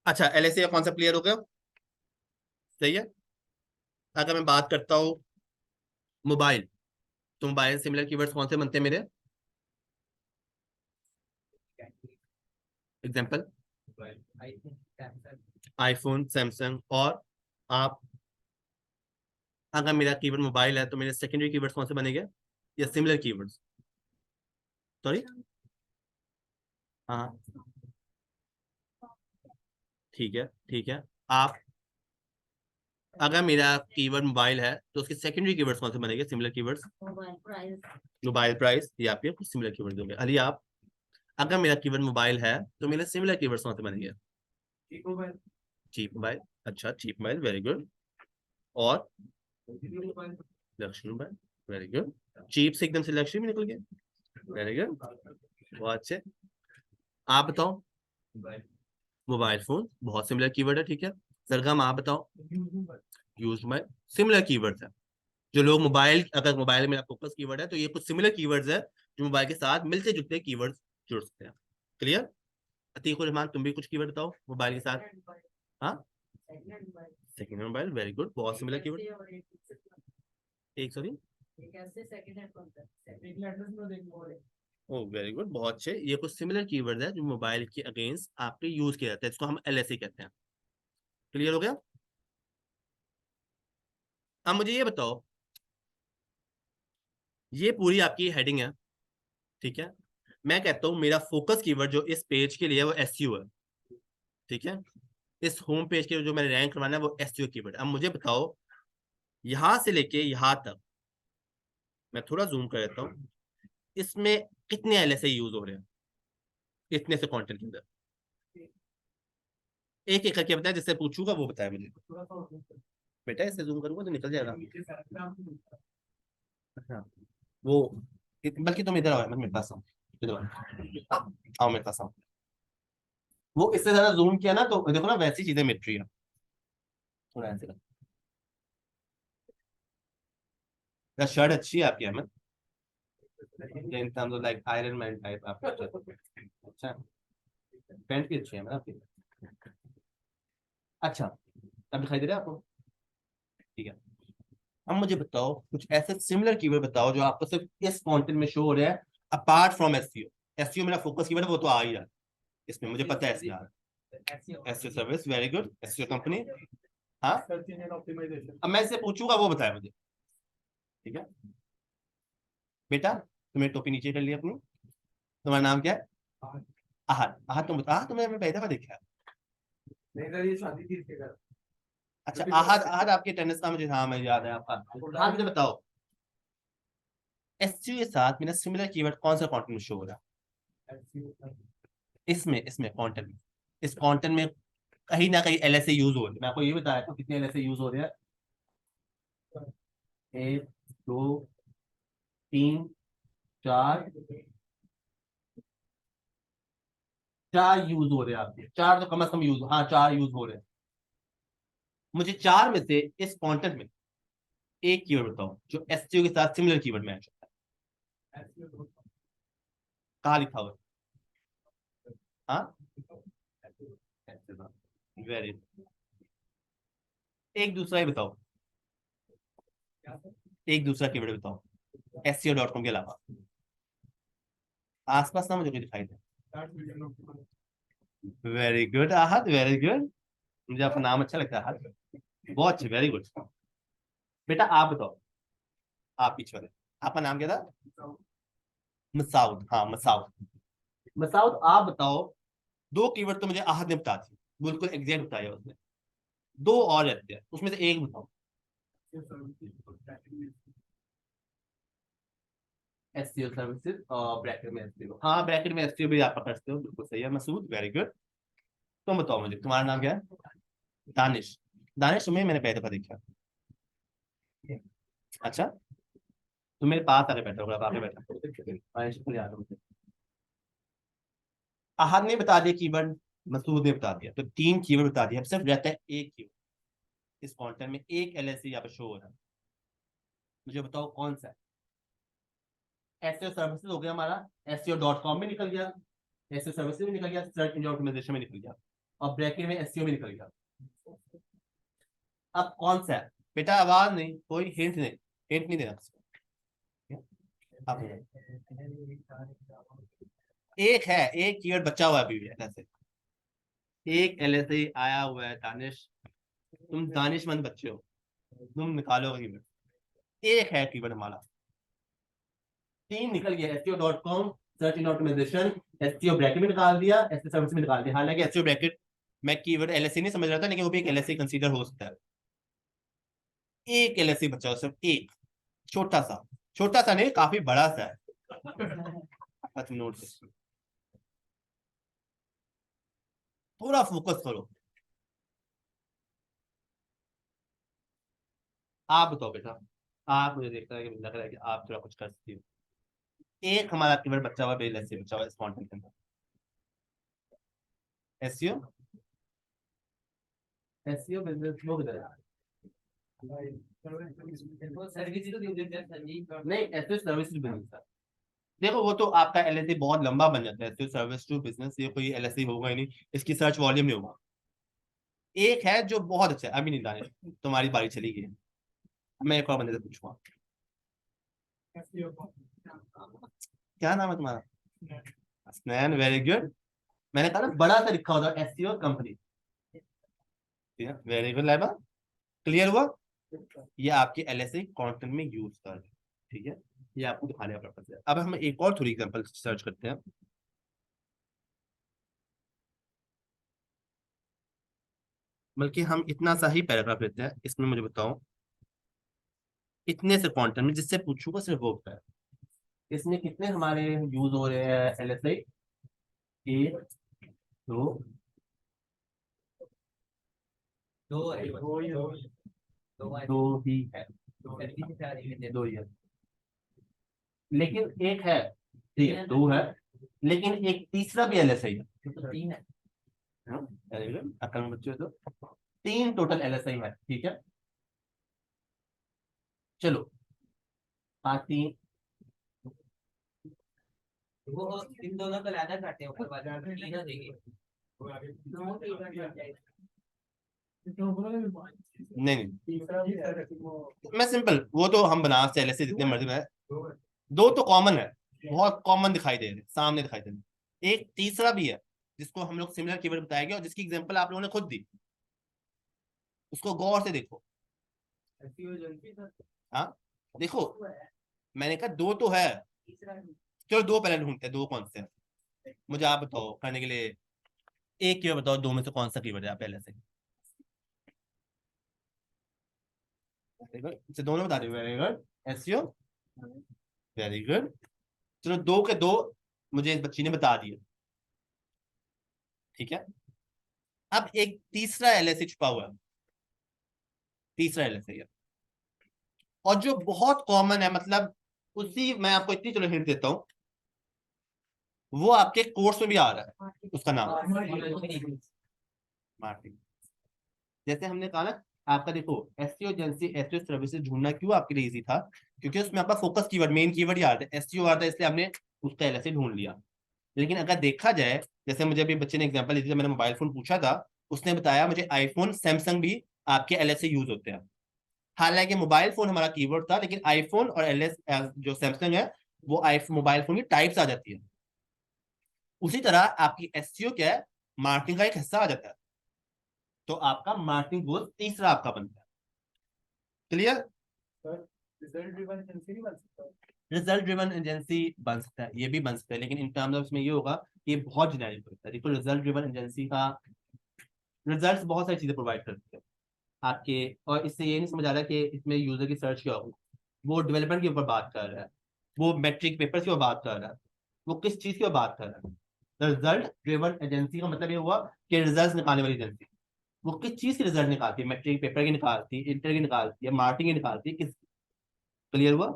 अच्छा एलएसए का कॉन्सेप्ट क्लियर हो गया? सही है। अगर मैं बात करता हूँ मोबाइल, तो मोबाइल सिमिलर कीवर्ड्स कौन से बनते हैं मेरे? Example, iPhone, Samsung. और आप, अगर मेरा कीवर्ड मोबाइल है तो मेरे सेकेंडरी कीवर्ड्स कौन से बनेंगे, या सिमिलर कीवर्ड्स? सॉरी, हाँ ठीक है ठीक है। आप, अगर मेरा कीवर्ड मोबाइल है तो उसके सेकेंडरी कीवर्ड्स कौन से बनेंगे, similar keywords? Mobile price. Mobile price, ये आपके कुछ सिमिलर कीवर्ड होंगे। अली आप, अगर मेरा कीवर्ड मोबाइल है तो मेरे सिमिलर कीवर्ड्स कौन से बनेंगे? Cheap mobile. अच्छा, चीप मोबाइल, वेरी गुड। और Lakshmi mobile, very good. Cheap से एकदम से लक्ष्मी में निकल गया, वेरी गुड, बहुत अच्छे। आप बताओ। मोबाइल फोन बहुत सिमिलर कीवर्ड है, ठीक है। सरगम आप बताओ। यूज मोबाइल सिमिलर कीवर्ड है। जो लोग मोबाइल, अगर मोबाइल में फोकस कीवर्ड है तो ये कुछ सिमिलर कीवर्ड्स है जो मोबाइल के साथ मिलते जुलते कीवर्ड्स जुड़ सकते हैं। क्लियर? अतीकुर रहमान, तुम भी कुछ कीवर्ड बताओ मोबाइल के साथ। हाँ, सेकंड मोबाइल, वेरी गुड, बहुत सिमिलर कीवर्ड। एक, सॉरी, ओ वेरी गुड, बहुत अच्छे। ये कुछ सिमिलर कीवर्ड है जो मोबाइल के अगेंस्ट आपके यूज किया जाता है, इसको हम एलएसए कहते हैं। क्लियर हो गया? अब मुझे ये बताओ, ये पूरी आपकी हेडिंग है, ठीक है। मैं कहता हूँ मेरा फोकस कीवर्ड जो इस पेज के लिए है वो एसईओ है, ठीक है। इस होम पेज के जो मैंने रैंक करवाना है वो एसईओ कीवर्ड। अब मुझे बताओ, यहां से लेके यहां तक, मैं थोड़ा जूम कर देता हूँ, इसमें कितने एलएसए यूज हो रहे हैं इतने से कंटेंट के अंदर? एक एक करके बताया, जिससे पूछूंगा वो बताया मुझे। बेटा इससे जूम करूंगा तो निकल जाएगा। हाँ, वो, बल्कि तुम इधर आओ, मैं मेरे पास आओ, इधर आओ मेरे पास आओ। वो इससे ज्यादा जूम किया ना तो देखो ना वैसी चीजें मिट रही है। थोड़ा ऐसे कर, शर्ट अच्छी है आपकी Ahmad, in terms of like Iron Man type आपका। अच्छा, पैंट भी अच्छी है ना आपकी। अच्छा, अब दिखाई दे रहा है आपको? ठीक है। अब मुझे बताओ कुछ ऐसे सिमिलर कीवर्ड बताओ जो आपको सिर्फ इस कंटेंट में शो हो रहा है, अपार्ट फ्रॉम एसईओ। एसईओ मेरा फोकस कीवर्ड है, वो तो आ ही रहा है इसमें, मुझे पता है SEO. SEO service, very good, SEO company. हाँ, अब मैं इससे पूछूंगा वो बताया मुझे, ठीक है। बेटा तुमने टोपी नीचे कर ली अपनी, तुम्हारा नाम क्या है? आहद। आहद, तुम बता, तुमने हमें पहली दफा देखा है। नहीं सर, ये शादी थी इसके घर। अच्छा, आहद, आहद आपके टेनिस का मुझे, हाँ मुझे याद है आपका। हाँ मुझे बताओ, एसईओ के साथ मेरा सिमिलर कीवर्ड कौन सा कंटेंट शो हो रहा है? इसमें इसमें कंटेंट में, इस कंटेंट में कहीं ना कहीं एलएसए यूज हो रहे हैं। मैं आपको ये बताया था कितने एलएसए यूज हो रहे हैं, एक, दो, तीन, चार, चार यूज हो रहे हैं आपके, चार तो कम से कम यूज, हाँ चार यूज हो रहे हैं। मुझे चार में से इस कंटेंट में एक कीवर्ड बताओ जो एसईओ के साथ सिमिलर कीवर्ड मैच होता है। कहाँ लिखा हुआ है? हाँ, वेरी, एक दूसरा ही बताओ, एक दूसरा कीवर्ड बताओ SEO.com के अलावा, आसपास ना मुझे कोई दिखाई दे। Very good Ahad, very good, मुझे आपका नाम अच्छा लगता है आहद, बहुत अच्छे, वेरी गुड। बेटा आप बताओ, आप पीछे वाले, आपका नाम क्या था? मसाउद, हाँ मसाउद। मसाउद आप बताओ, दो कीवर्ड तो मुझे आहद ने बता दी, बिल्कुल एग्जैक्ट बताया उसने। दो और रहते हैं, उसमें से एक बताओ। एसईओ सर्विसेज और ब्रैकेट में एसईओ, हाँ ब्रैकेट में एसईओ भी आप पकड़ सकते हो, बिल्कुल सही है मसूद, वेरी गुड। तुम बताओ मुझे, तुम्हारा नाम क्या है? दानिश। दानिश, तुम्हें मैंने पहले दफा देखा। अच्छा, तुम मेरे पास आके बैठा होगा, आप आके बैठा, दानिश को याद है मुझे। आहद ने बता दिया कीवर्ड, मसूद ने बता दिया, तो तीन कीवर्ड बता दिया, अब सिर्फ रहता है एक कीवर्ड। इस कंटेंट में एक एलएससी यहाँ पे शो हो रहा है, मुझे बताओ कौन सा है। एसईओ सर्विसेज हो गया हमारा, SEO.com में निकल गया, एसईओ सर्विसेज में निकल गया, सर्च इंजन ऑप्टिमाइजेशन में निकल गया, और ब्रैकेट में एसईओ में निकल गया। अब कौन सा है? बेटा आवाज नहीं, कोई हिंट नहीं, हिंट नहीं देना अब। एक है, एक कीवर्ड बचा हुआ है अभी भी ऐसे। एक LSI आया हुआ है दानिश, तुम दानिशमंद बच्चे हो, तुम निकालोगे कीवर्ड। एक है कीवर्ड हमारा, तीन निकल गया, SEO.com, सर्च इन ऑप्टिमाइजेशन, SEO ब्रैकेट में निकाल दिया, SEO सर्विस में निकाल दिया। हालांकि SEO ब्रैकेट मैं कीवर्ड LSI नहीं समझ रहा था, लेकिन वो भी एक LSI कंसीडर हो सकता है। एक LSI बचा सिर्फ एक, छोटा सा, छोटा सा नहीं काफी बड़ा सा है। तुम नोट से थोड़ा फोकस करो। आप बताओ बेटा, आप मुझे देखता है कि लग रहा है कि आप थोड़ा कुछ कर सकती हो। एक हमारा कीवर्ड बचा हुआ बेल ऐसे बचा हुआ इस कंटेंट के अंदर, एसईओ, एसईओ बिजनेस वो किधर है? नहीं, एसईओ सर्विस टू बिजनेस। देखो वो तो आपका LSI बहुत लंबा बन जाता है, एसईओ सर्विस टू बिजनेस, ये कोई LSI होगा ही नहीं, इसकी सर्च वॉल्यूम नहीं होगा। एक है जो बहुत अच्छा है, अभी नहीं दानिश, तुम्हारी बारी चली गई, मैं एक और बंदे से पूछूंगा। क्या नाम है तुम्हारा? स्नैन, वेरी गुड। मैंने कहा ना बड़ा सा लिखा होता है SEO company, very good Laiba, clear हुआ? ये आपके LSI कंटेंट में यूज कर रहे हैं, ठीक है, ये आपको दिखाने का पर्पज है। अब हम एक और थोड़ी एग्जांपल सर्च करते हैं, बल्कि हम इतना सा ही पैराग्राफ लेते हैं, इसमें मुझे बताओ इतने से कंटेंट में जिससे पूछूंगा सिर्फ वो बताए, इसमें कितने हमारे यूज हो रहे हैं LSI? एक, दो, दो ही है, दो ही है, लेकिन एक है, ठीक है दो है, लेकिन एक तीसरा भी LSI है, तीन है। हाँ, very good, अकल में बच्चे हो तो तीन टोटल LSI है, ठीक है। चलो तीन, वो इन दोनों का लाना करते हैं ऊपर वाला तीन हो देंगे। नहीं नहीं, मैं सिंपल, वो तो हम बना से LSI जितने मर्जी बनाए, दो तो कॉमन है, बहुत कॉमन दिखाई दे रहे सामने दिखाई दे रहे, एक तीसरा भी है जिसको हम लोग सिमिलर कीवर्ड बताएंगे और जिसकी एग्जांपल आप लोगों ने खुद दी, उसको गौर से देखो। हाँ देखो, मैंने कहा दो तो है, चलो दो पहले ढूंढते हैं, दो कौन से हैं, मुझे आप बताओ करने के लिए, एक कीवर्ड बताओ, दो में से कौन सा कीवर्ड है आप पहले से? अच्छा, दोनों बता रहे हो, very good, SEO, very good. चलो दो के दो मुझे इस बच्ची ने बता दिए, ठीक है। अब एक तीसरा LSI छुपा हुआ है, तीसरा LSI है, और जो बहुत कॉमन है, मतलब उसी, मैं आपको इतनी चलो हिंट देता हूँ, वो आपके कोर्स में भी आ रहा है, उसका नाम मार्केटिंग। जैसे हमने कहा ना, आपका देखो SEO एजेंसी, SEO सर्विसेज ढूंढना क्यों आपके लिए इजी था, क्योंकि उसमें आपका फोकस कीवर्ड, मेन कीवर्ड ही आ रहा है, SEO आ रहा है, इसलिए हमने उसका LSI ढूंढ लिया। लेकिन अगर देखा जाए, जैसे मुझे अभी बच्चे ने एग्जांपल दी थी, जब मैंने मोबाइल फोन पूछा था, उसने बताया मुझे आईफोन सैमसंग भी आपके LSI यूज होते हैं। हालांकि मोबाइल फोन हमारा कीवर्ड था, लेकिन आईफोन और LS जो सैमसंग है, वो आई मोबाइल फोन की टाइप्स आ जाती है। उसी तरह आपकी SEO क्या है, मार्केटिंग का एक हिस्सा आ जाता है, तो आपका मार्केटिंग गोल तीसरा आपका बनता है। क्लियर? रिजल्ट ड्रिवन एजेंसी बन सकता है, ये भी बन सकता है, लेकिन इन टर्म्स ऑफ इसमें ये होगा कि ये बहुत जेनेरिक होता है। देखो रिजल्ट ड्रिवन एजेंसी का रिजल्ट बहुत सारी चीजें प्रोवाइड करती है आपके, और इससे ये नहीं समझ आ रहा कि इसमें यूजर की सर्च क्या होगी, वो डेवलपमेंट के ऊपर बात कर रहा है, वो मैट्रिक पेपर के ऊपर बात कर रहा है, वो किस चीज के ऊपर बात कर रहा है। रिजल्ट ड्रिवन एजेंसी का मतलब ये हुआ कि रिजल्ट निकालने वाली एजेंसी, वो किस चीज की रिजल्ट निकालती है, मैट्रिक पेपर की निकालती है, इंटर की निकालती है, मार्केटिंग की निकालती है, किस? क्लियर हुआ?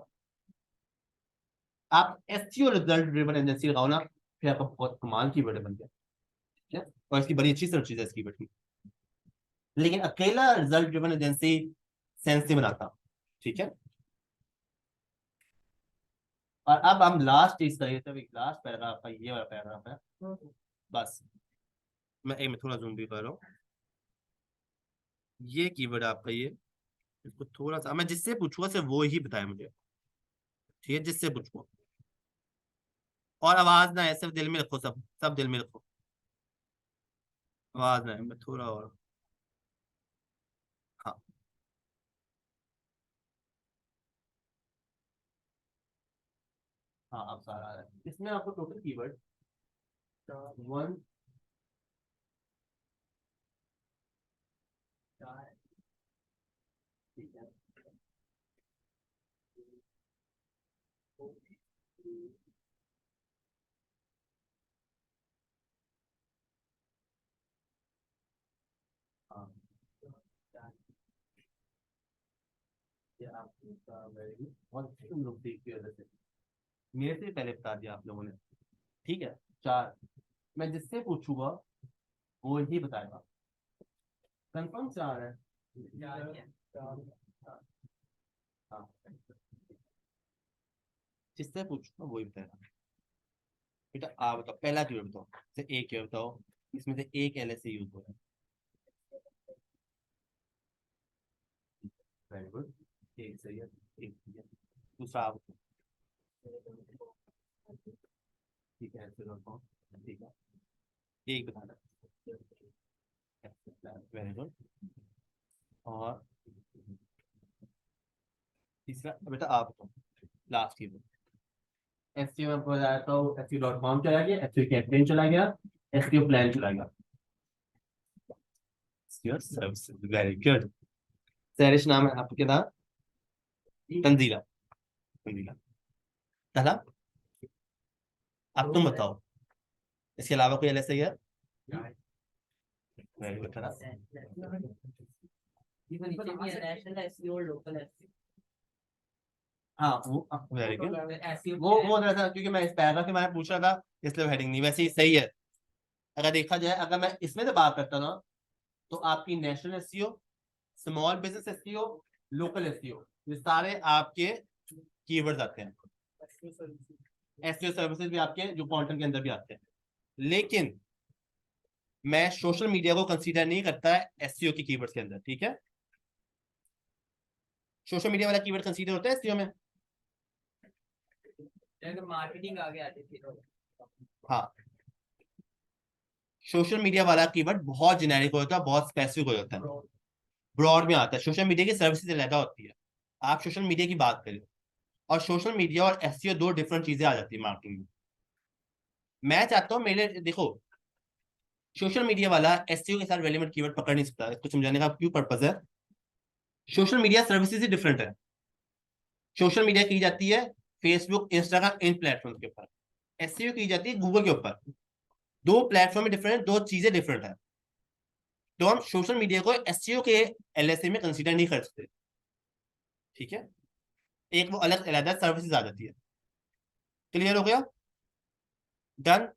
आप SEO रिजल्ट ड्रिवन एजेंसी लगाओ ना, फिर आपका बहुत कमाल की वर्ड बन गया, ठीक है, और इसकी बड़ी अच्छी सर्च है इसकी वर्ड, लेकिन अकेला रिजल्ट ड्रिवन एजेंसी सेंस नहीं बनाता, ठीक है। और अब हम लास्ट चीज करिए, तब एक लास्ट पैराग्राफ का ये वाला पैराग्राफ है बस, मैं एक में थोड़ा जूम भी कर रहा हूँ, ये कीवर्ड आपका ये, इसको थोड़ा सा मैं जिससे पूछूंगा सिर्फ वो ही बताया मुझे, ठीक है, जिससे पूछूंगा, और आवाज ना है, सिर्फ दिल में रखो, सब सब दिल में रखो। आवाज नहीं, मैं थोड़ा और। हाँ हाँ, अब सारा आ रहा है। इसमें आपको टोटल कीवर्ड वन, ठीक है, हाँ, ये आपका वेरी गुड। और तुम लोग देखते हो जैसे मेरे से पहले बता दिया आप लोगों ने, ठीक है। चार, मैं जिससे पूछूंगा वो ही बताएगा। कंफर्म चार है। हाँ, जिससे पूछूंगा वही बताएगा। बेटा आप बताओ, पहला कीवर्ड बताओ, से एक कीवर्ड बताओ, इसमें से एक एल से यूज हो रहा है। वेरी गुड, एक सही है, एक सही है। दूसरा आप बताओ। ठीक है, ऐसे रखो, ठीक है, एक बताना। Very good. और तीसरा बेटा आप बताओ, लास्ट कीवर्ड। एस सी में आपको बताया तो SEO.com चला गया, SEO कैंपेन चला गया, SEO प्लान चला गया। SEO services, very good. सैरिश नाम है आपके नाम? तंजीला, तंजीला। चला, अब तुम बताओ, इसके अलावा कोई एलएसआई है? वेरी गुड, चला। National SEO local SEO. हाँ वो वेरी गुड। वो हो रहा था क्योंकि मैं इस पैराग्राफ के बारे में पूछ रहा था, इसलिए हेडिंग नहीं, वैसे ही सही है। अगर देखा जाए, अगर मैं इसमें से बात करता ना, तो आपकी national SEO, small business SEO, local SEO, ये सारे आपके कीवर्ड्स आते हैं। एसईओ सर्विसेज भी आपके जो कंटेंट के अंदर भी आते हैं। लेकिन मैं सोशल मीडिया को कंसीडर नहीं करता है एसईओ की कीवर्ड्स के अंदर, ठीक है। सोशल मीडिया वाला कीवर्ड कंसीडर होता है एसईओ में। मार्केटिंग आगे आती थी। हाँ, सोशल मीडिया वाला कीवर्ड बहुत जेनेरिक होता है, बहुत स्पेसिफिक हो जाता है, ब्रॉड में आता है। सोशल मीडिया की सर्विसेज अलग होती है। आप सोशल मीडिया की बात करें, और सोशल मीडिया और एसईओ दो डिफरेंट चीजें आ जाती है मार्केटिंग में। मैं चाहता हूँ मेरे देखो, सोशल मीडिया वाला एसईओ के साथ रेलेवेंट कीवर्ड पकड़ नहीं सकता। इसको समझाने का क्यों पर्पज है। सोशल मीडिया सर्विसेज ही डिफरेंट है। सोशल मीडिया की जाती है फेसबुक, इंस्टाग्राम, इन प्लेटफॉर्म के ऊपर। एसईओ की जाती है गूगल के ऊपर। दो प्लेटफॉर्म डिफरेंट, दो चीजें डिफरेंट है। तो हम सोशल मीडिया को एसईओ के एलएसए में कंसीडर नहीं कर सकते, ठीक है। एक वो अलग अलग सर्विसेज आ जाती है। क्लियर हो गया? डन।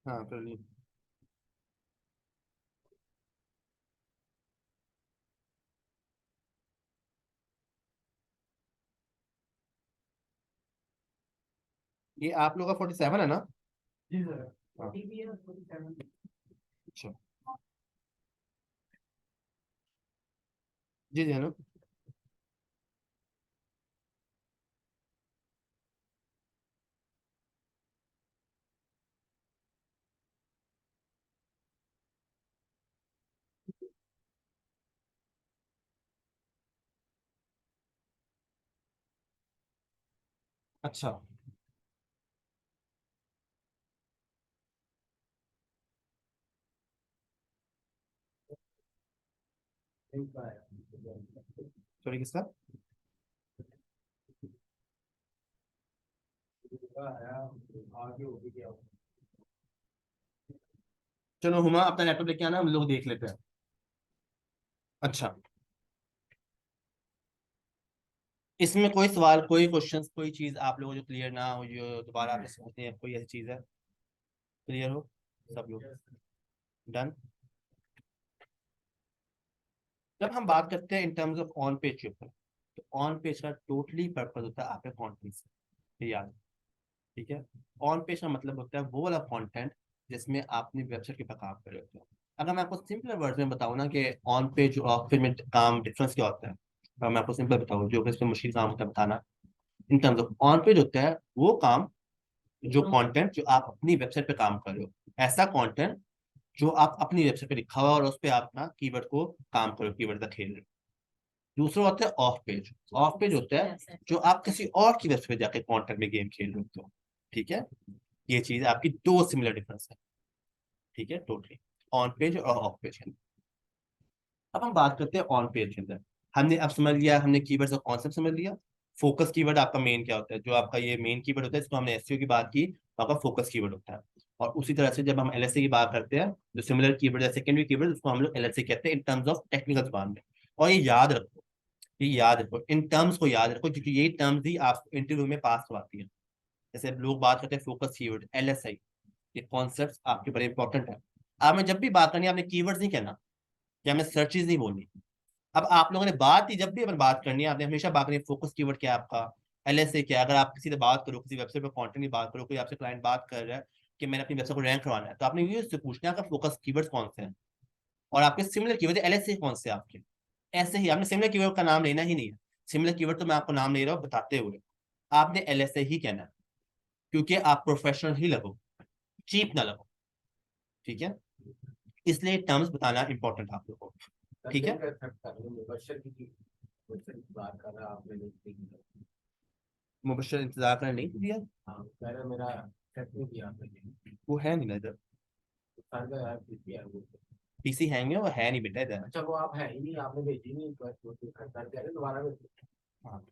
हाँ कर ली। ये आप लोग का 47 है ना? जी सर। हाँ, अच्छा। जी जी, है ना? अच्छा, सॉरी किसका? चलो हुमा, अपना लैपटॉप लेके आना, हम लोग देख लेते हैं। अच्छा, इसमें कोई सवाल, कोई क्वेश्चंस, कोई चीज आप लोगों को जो क्लियर ना हो, जो दोबारा आप समझते हैं, कोई ऐसी चीज है क्लियर हो सब लोग? डन। जब हम बात करते हैं इन टर्म्स ऑफ ऑन पेज के ऊपर, तो ऑन पेज का टोटली पर्पज होता है आपके कंटेंट से, याद है, ठीक है। ऑन पेज का मतलब होता है वो वाला कंटेंट जिसमें आपने वेबसाइट के ऊपर काम कर रहे होते हो। अगर मैं आपको सिंपल वर्ड में बताऊँ ना कि ऑन पेज और ऑफ पेज में काम डिफरेंस क्या होता है, अगर मैं आपको सिंपल बताऊँ जो कि इसमें मुश्किल काम होता है बताना, इन टर्म्स ऑफ ऑन पेज होता है वो काम, जो कंटेंट जो आप अपनी वेबसाइट पे काम कर रहे हो, ऐसा कंटेंट जो आप अपनी वेबसाइट पे लिखा हुआ है और उस पर आप अपना कीवर्ड को काम करो, कीवर्ड का खेल रहे हो। दूसरा होता है ऑफ पेज। ऑफ पेज होता है जो आप किसी और की वेबसाइट पे जाके कंटेंट में गेम खेल रहे होते हो। ठीक है, ये चीज आपकी दो सिमिलर डिफरेंस है। ठीक है, टोटली ऑन पेज और ऑफ पेज है। अब हम बात करते हैं ऑन पेज के अंदर। हमने अब समझ लिया, हमने कीवर्ड्स का कॉन्सेप्ट समझ लिया। फोकस कीवर्ड आपका मेन क्या होता है, जो आपका ये मेन कीवर्ड होता है, इसको हमने एसईओ की बात की, तो आपका फोकस कीवर्ड होता है। और उसी तरह से जब हम एलएसए की बात करते हैं, जो सिमिलर कीवर्ड है सेकेंडरी कीवर्ड, उसको हम लोग एलएसए कहते हैं इन टर्म्स ऑफ टेक्निकल जुबान में। और ये याद रखो, ये याद रखो, इन टर्म्स को याद रखो, क्योंकि यही टर्म्स ही आपको इंटरव्यू में पास करवाती है। जैसे लोग बात करते हैं फोकस कीवर्ड, एलएसआई, ये कॉन्सेप्ट आपके बड़े इंपॉर्टेंट है। आपने जब भी बात करनी है आपने कीवर्ड्स नहीं कहना, या हमने सर्चेज नहीं बोलनी। अब आप लोगों ने बात ही, जब भी अपन बात करनी है आपने हमेशा बात करनी है फोकस कीवर्ड क्या है आपका, एलएसए क्या है। अगर आप किसी से बात करो, किसी वेबसाइट पर कंटेंट की बात करो, कोई आपसे क्लाइंट बात कर रहा है कि मैंने अपनी वेबसाइट को रैंक करवाना है, तो आपने ये उससे पूछना है आपका फोकस कीवर्ड कौन से हैं, और आपके सिमिलर कीवर्ड एलएसए कौन से हैं आपके। ऐसे ही आपने सिमिलर कीवर्ड का नाम लेना ही नहीं है। सिमिलर कीवर्ड तो मैं आपको नाम ले रहा हूँ बताते हुए, आपने एलएसए ही कहना है, क्योंकि आप प्रोफेशनल ही लगो, चीप ना लगो। ठीक है, इसलिए टर्म्स बताना इंपॉर्टेंट है आप लोगों को। ठीक है, मुबशर इंतजार करने नहीं दिया, वो है नहीं ना इधर, पीसी हैंग है, वो है नहीं बेटा इधर। हाँ,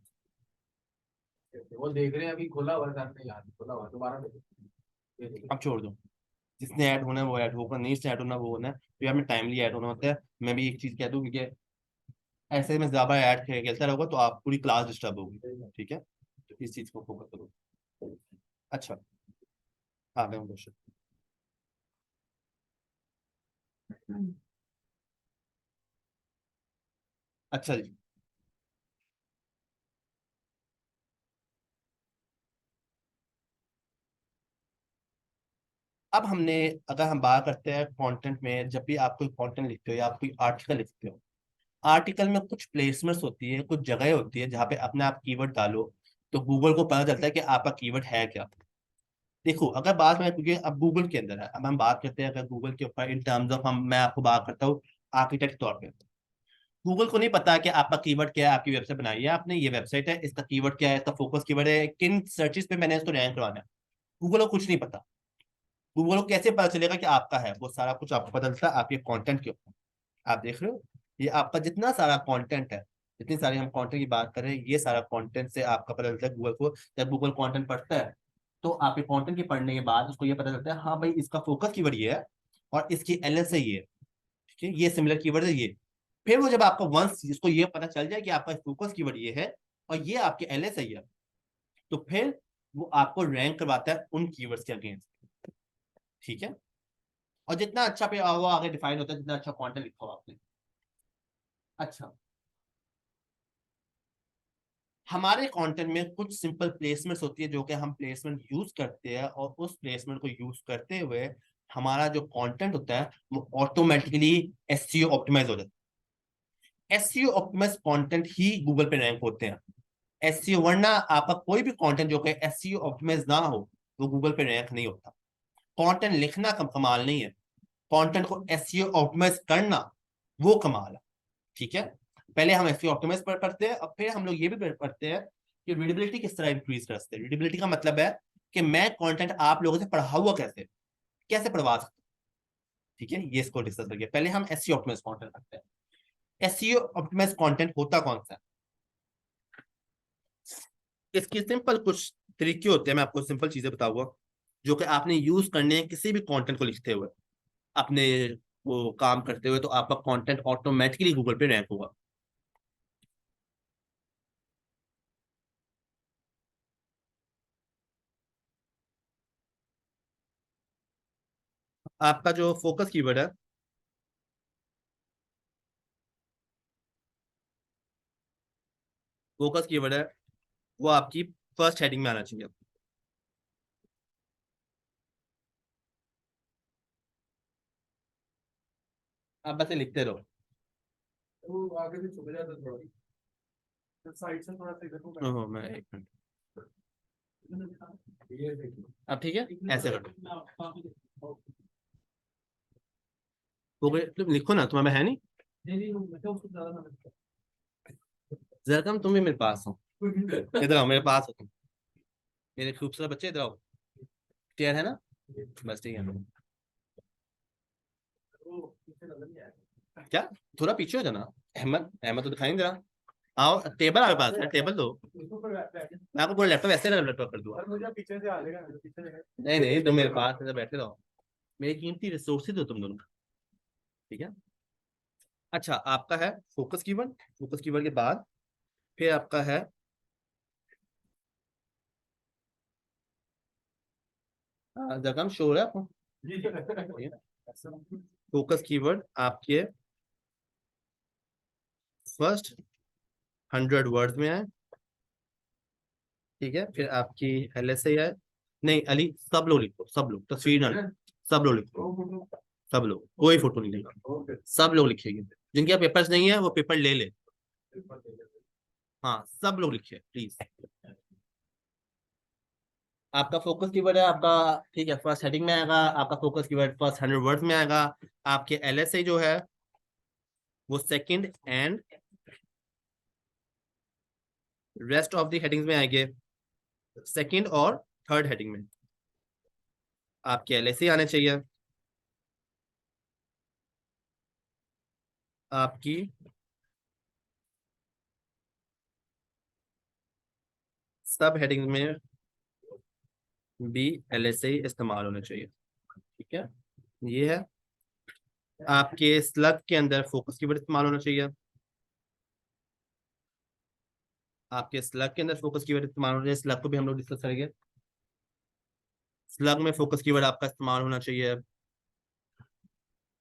अब छोड़ दो, जिसने ऐड होना है वो ऐड होगा, नहीं जिसने ऐड होना वो होना है, तो यार में टाइमली ऐड होना होता है। मैं भी एक चीज कह दूं, क्योंकि ऐसे में ज्यादा ऐड खेलता रहोगा तो आप पूरी क्लास डिस्टर्ब होगी। ठीक है, तो इस चीज को फोकस करो। अच्छा, आ गए क्वेश्चन। अच्छा जी, अब हमने, अगर हम बात करते हैं कंटेंट में, जब भी आप कोई कंटेंट लिखते हो या आप कोई आर्टिकल लिखते हो, आर्टिकल में कुछ प्लेसमेंट्स होती है, कुछ जगह होती है जहाँ पे अपने आप कीवर्ड डालो, तो गूगल को पता चलता है कि आपका कीवर्ड है क्या। देखो अगर बात में, क्योंकि अब गूगल के अंदर है, अब हम बात करते हैं अगर गूगल के ऊपर इन टर्म्स ऑफ, हम मैं आपको बात करता हूँ आर्किटेक्ट तौर पे। गूगल को नहीं पता कि आपका कीवर्ड क्या है, आपकी वेबसाइट बनाई है आपने, ये वेबसाइट है, इसका कीवर्ड क्या है, इसका फोकस कीवर्ड है, किन सर्चेस पे मैंने इसको रैंक करवाना है। गूगल को कुछ नहीं पता। गूगल को कैसे पता चलेगा कि आपका है, वो सारा कुछ आपको पता चलता है आपके कंटेंट के ऊपर। आप देख रहे हो, ये आपका जितना सारा कंटेंट है, जितनी सारी हम कंटेंट की बात कर रहे हैं, ये सारा कंटेंट से आपका पता चलता है गूगल को। जब गूगल कंटेंट पढ़ता है तो आपके कंटेंट के पढ़ने के बाद उसको ये पता चलता है, हाँ भाई इसका फोकस कीवर्ड ये है और इसकी एलएस है ये। ठीक है, ये सिमिलर कीवर्ड है ये। फिर वो जब आपका वंस इसको ये पता चल जाए कि आपका फोकस कीवर्ड ये है और ये आपके एलएस है ये, तो फिर वो आपको रैंक करवाता है उन कीवर्ड्स के अगेंस्ट। ठीक है, और जितना अच्छा पे वो आगे डिफाइन होता है, जितना अच्छा कंटेंट लिखा हो आपने। अच्छा, हमारे कंटेंट में कुछ सिंपल प्लेसमेंट्स होती है जो कि हम प्लेसमेंट यूज करते हैं, और उस प्लेसमेंट को यूज करते हुए हमारा जो कंटेंट होता है वो ऑटोमेटिकली एसईओ ऑप्टिमाइज हो जाता है। एसईओ ऑप्टिमाइज कंटेंट ही गूगल पे रैंक होते हैं। एसईओ, वरना आपका कोई भी कंटेंट जो कि एसईओ ऑप्टिमाइज ना हो वो गूगल पे रैंक नहीं होता। कंटेंट लिखना कमाल नहीं है, कंटेंट को एसईओ ऑप्टिमाइज करना वो कमाल है। ठीक है, पहले हम एसईओ ऑप्टिमाइज पर पढ़ते हैं और फिर हम लोग ये भी पढ़ते हैं कि रीडेबिलिटी किस तरह इंक्रीज कर सकते हैं। रीडेबिलिटी का मतलब है कि मैं कंटेंट आप लोगों से पढ़ा हुआ कैसे, कैसे पढ़वा सकता हूं। ठीक है, ये इसको डिस्कस करिए। पहले हम एसईओ ऑप्टिमाइज कंटेंट पढ़ते हैं। एसईओ ऑप्टिमाइज कंटेंट होता कौन सा है, इसकी सिंपल कुछ तरीके होते हैं, मैं आपको सिंपल चीजें बताऊंगा जो कि आपने यूज करने हैं किसी भी कंटेंट को लिखते हुए, अपने वो काम करते हुए, तो आपका कंटेंट ऑटोमेटिकली गूगल पे रैंक होगा। आपका जो फोकस कीवर्ड है, फोकस कीवर्ड है वो आपकी फर्स्ट हेडिंग में आना चाहिए। आप बस ये लिखते रहो। वो आगे से छुप जाता थोड़ा, साइड से थोड़ा सा इधर को ओहो, मैं एक मिनट। ये देखिए। अब ठीक है, ऐसे करो। वो तुम लिखो ना, तुम्हारे में है नहीं। नहीं मतलब उसको ज्यादा ना लगता। जरा कम, तुम भी मेरे पास हो, इधर आओ मेरे पास हो तुम, मेरे खूबसूरत बच्चे, इधर आओ। क्लियर है ना? बस ठीक है। वो पीछे नजर नहीं आया। क्या? थोड़ा पीछे हो जाना। अहमद, अहमद तो दिखाई नहीं दे रहा। आओ, टेबल आपके पास है, टेबल दो। उसको पर बैठ। मैं आपको पूरा लैपटॉप ऐसे लैपटॉप कर दूंगा। और मुझे पीछे से आ जाएगा, पीछे से। नहीं नहीं, तुम मेरे पास ऐसे बैठे रहो, मेरी कीमती रिसोर्सेज हो तुम दोनों। ठीक है। अच्छा, आपका है फोकस कीवर्ड। फोकस कीवर्ड के बाद फिर आपका है जगह शो हो रहा है आपको। फोकस कीवर्ड आपके फर्स्ट 100 वर्ड्स में है। ठीक है, फिर आपकी LSA है। नहीं अली, सब लोग लिखो, सब लोग, तस्वीर ना लिखो, सब लोग लिखो, सब लोग, कोई फोटो नहीं लिखा, सब लोग लिखेंगे। जिनके यहाँ पेपर्स नहीं है वो पेपर ले ले। हाँ, सब लोग लिखिए प्लीज। आपका फोकस कीवर्ड है आपका, ठीक है, फर्स्ट हेडिंग में आएगा आपका फोकस कीवर्ड, फर्स्ट 100 वर्ड्स में आएगा। आपके LSA जो है वो second and rest of the headings में आएंगे, सेकंड और थर्ड हेडिंग में आपके LSA आने चाहिए। आपकी सब हेडिंग में भी LSA इस्तेमाल होने चाहिए। ठीक है, ये है। आपके स्लग के अंदर फोकस कीवर्ड इस्तेमाल होना चाहिए। आपके स्लग के अंदर फोकस कीवर्ड इस्तेमाल होना चाहिए, स्लग को भी हम लोग डिस्कस करेंगे। स्लग में फोकस कीवर्ड आपका इस्तेमाल होना चाहिए।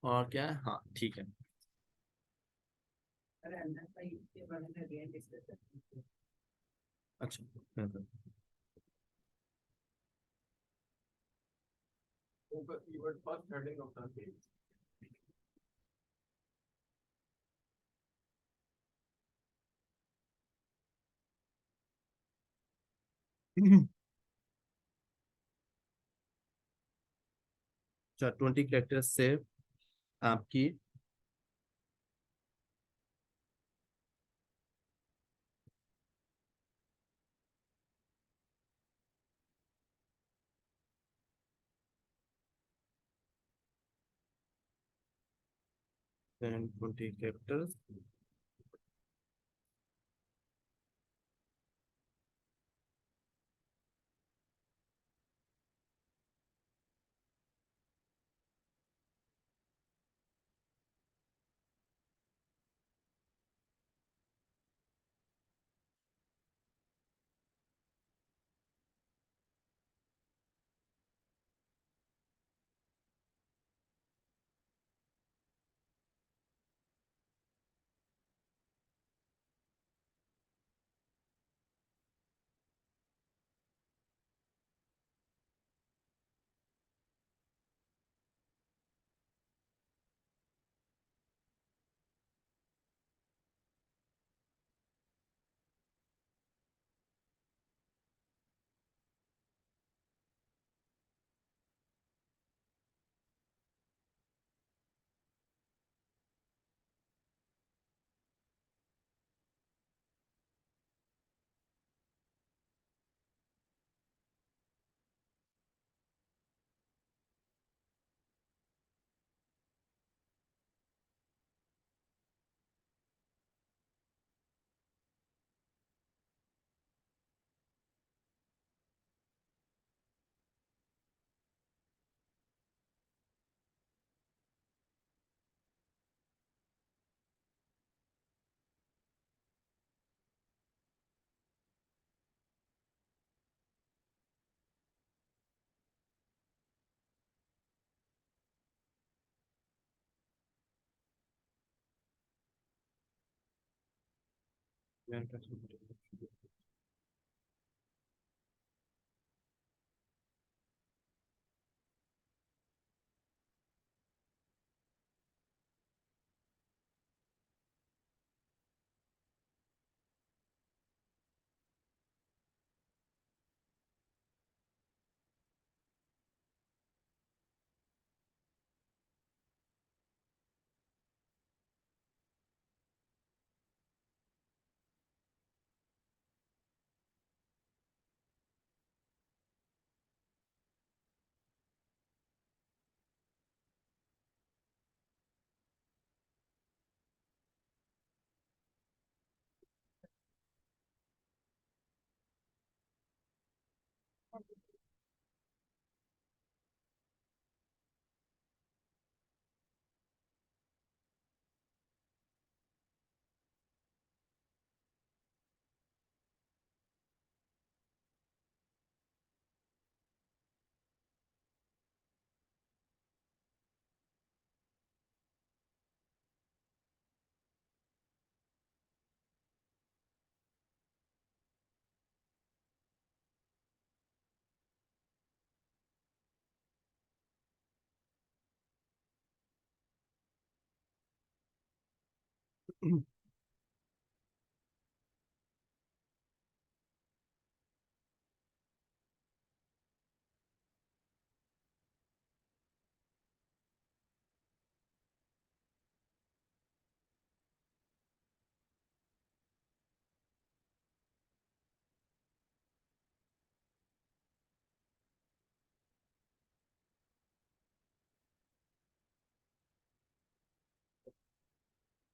और क्या है, हाँ ठीक है। अच्छा, keyword first heading of the page. अच्छा, 20 कैरेक्टर्स से आपकी then 20 कैरेक्टर्स।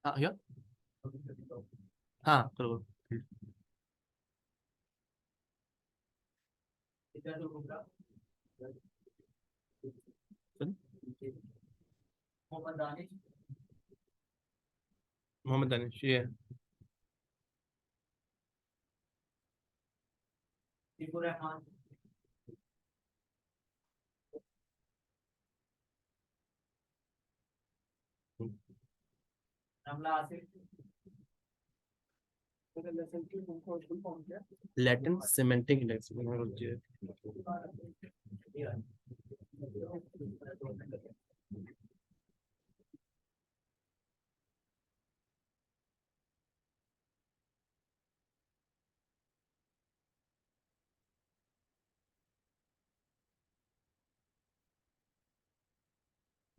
हाँ या हाँ करो। मोहम्मद दानिश ये है। Latin semantic index.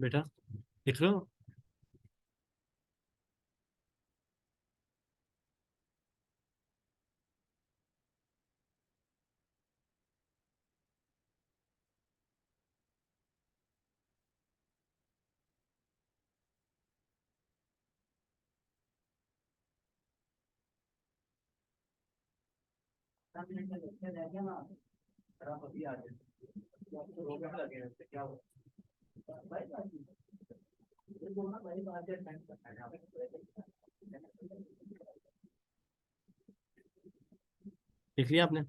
बेटा लिख रहे हो? लिख लिया आपने?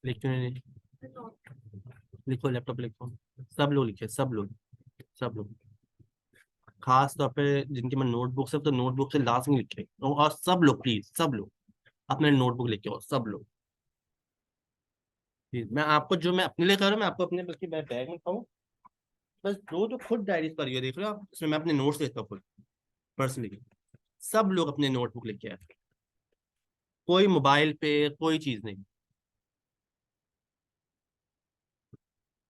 लिख क्यों नहीं? लिखो, लैपटॉप पे लिखो। सब लोग लिखे, सब लोग, सब लोग। खास तौर पे जिनके में नोटबुक से, तो नोटबुक से लास्ट में लिखे। और सब लोग प्लीज, सब लोग अपने नोटबुक लेके आओ, सब लोग प्लीज। मैं आपको जो मैं अपने लिए कर रहा हूँ, मैं आपको अपने बल्कि मैं बैग में खाऊँ। बस दो जो खुद डायरीज पर ये देख रहे हो आप, इसमें मैं अपने नोट्स लेता हूँ खुद, पर्सनली। सब लोग अपने नोटबुक लेके आए। कोई मोबाइल पे कोई चीज नहीं।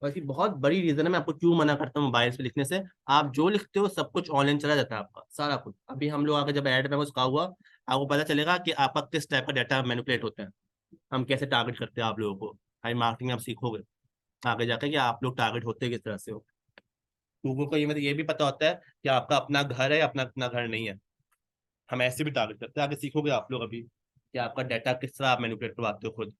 और इसकी बहुत बड़ी रीजन है, मैं आपको क्यों मना करता हूँ मोबाइल से लिखने से। आप जो लिखते हो सब कुछ ऑनलाइन चला जाता है, आपका सारा कुछ। अभी हम लोग आगे जब ऐड में उसका हुआ, आपको पता चलेगा कि आपका किस टाइप का डाटा मैनिपुलेट होता है, हम कैसे टारगेट करते हैं आप लोगों को। हाई मार्केटिंग में आप सीखोगे आगे जाके कि आप लोग टारगेट होते किस तरह से हो। गूगल को ये मतलब ये भी पता होता है कि आपका अपना घर है, अपना अपना घर नहीं है। हम ऐसे भी टारगेट करते हैं, आगे सीखोगे आप लोग अभी कि आपका डाटा किस तरह आप मैनिपुलेट करवाते हो खुद।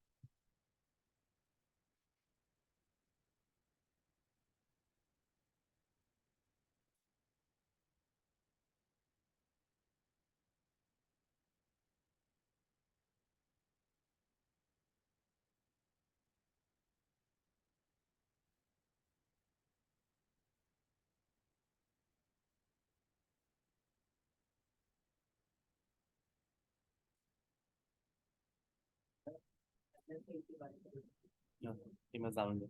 ये मैं जानूंगा।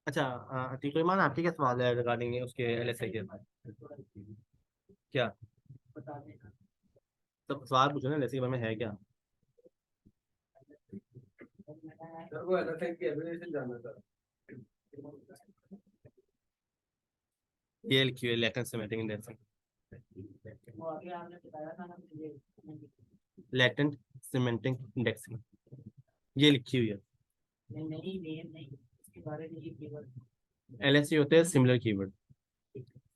अच्छा अतीक रहमान, आपके क्या सवाल है रिगार्डिंग उसके एलएसए के? क्या सब सवाल पूछो ना, एलएसए के बारे में है क्या? सर वो एलएसआई की एवेल्यूएशन जानना था। ये लिखी हुई लैटेंट सिमेटिक इंडेक्सिंग। वो अभी आपने बताया था ना मुझे। लैटेंट सिमेटिक इंडेक्सिंग ये लिखी हुई है। नहीं नहीं नेम नहीं, इसके बारे में ये केवल। एलएसए होते हैं सिमिलर कीवर्ड।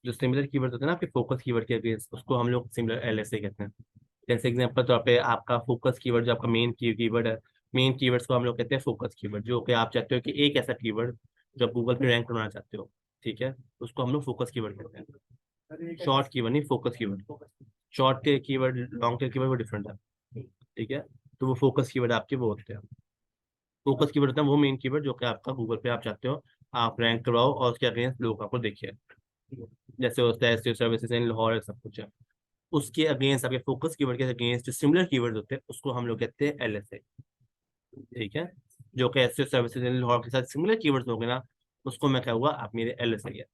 जो सिमिलर कीवर्ड होते हैं ना आपके फोकस कीवर्ड के अगेंस्ट, उसको हम लोग सिमिलर एलएसए कहते हैं। जैसे एग्जांपल तौर पे आपका फोकस कीवर्ड जो आपका मेन कीवर्ड है, मेन कीवर्ड्स को हम लोग कहते हैं फोकस कीवर्ड। जो कि आप चाहते हो कि एक ऐसा कीवर्ड जो आप गूगल पे रैंक बनाना चाहते हो, ठीक है, उसको हम लोग फोकस कीवर्ड कहते हैं। सर ये शॉर्ट कीवर्ड नहीं, फोकस कीवर्ड। शॉर्ट के कीवर्ड, लॉन्ग के कीवर्ड वो डिफरेंट है, ठीक है। तो वो फोकस कीवर्ड आपके वो होते हैं। फोकस कीवर्ड होता है वो मेन कीवर्ड जो कि आपका गूगल पे आप चाहते हो आप रैंक करवाओ और उसके अगेंस्ट लोग आपको देखिए। जैसे होता है एसईओ सर्विसेज इन लाहौर, सब कुछ है। उसके अगेंस्ट आपके फोकस कीवर्ड के अगेंस्ट जो सिमिलर कीवर्ड होते हैं उसको हम लोग कहते हैं एलएसए, ठीक है। जो कि एसईओ सर्विसेज इन लाहौर के साथ सिमिलर कीवर्ड्स हो गए ना, उसको मैं कहूँगा आप मेरे एलएसए है।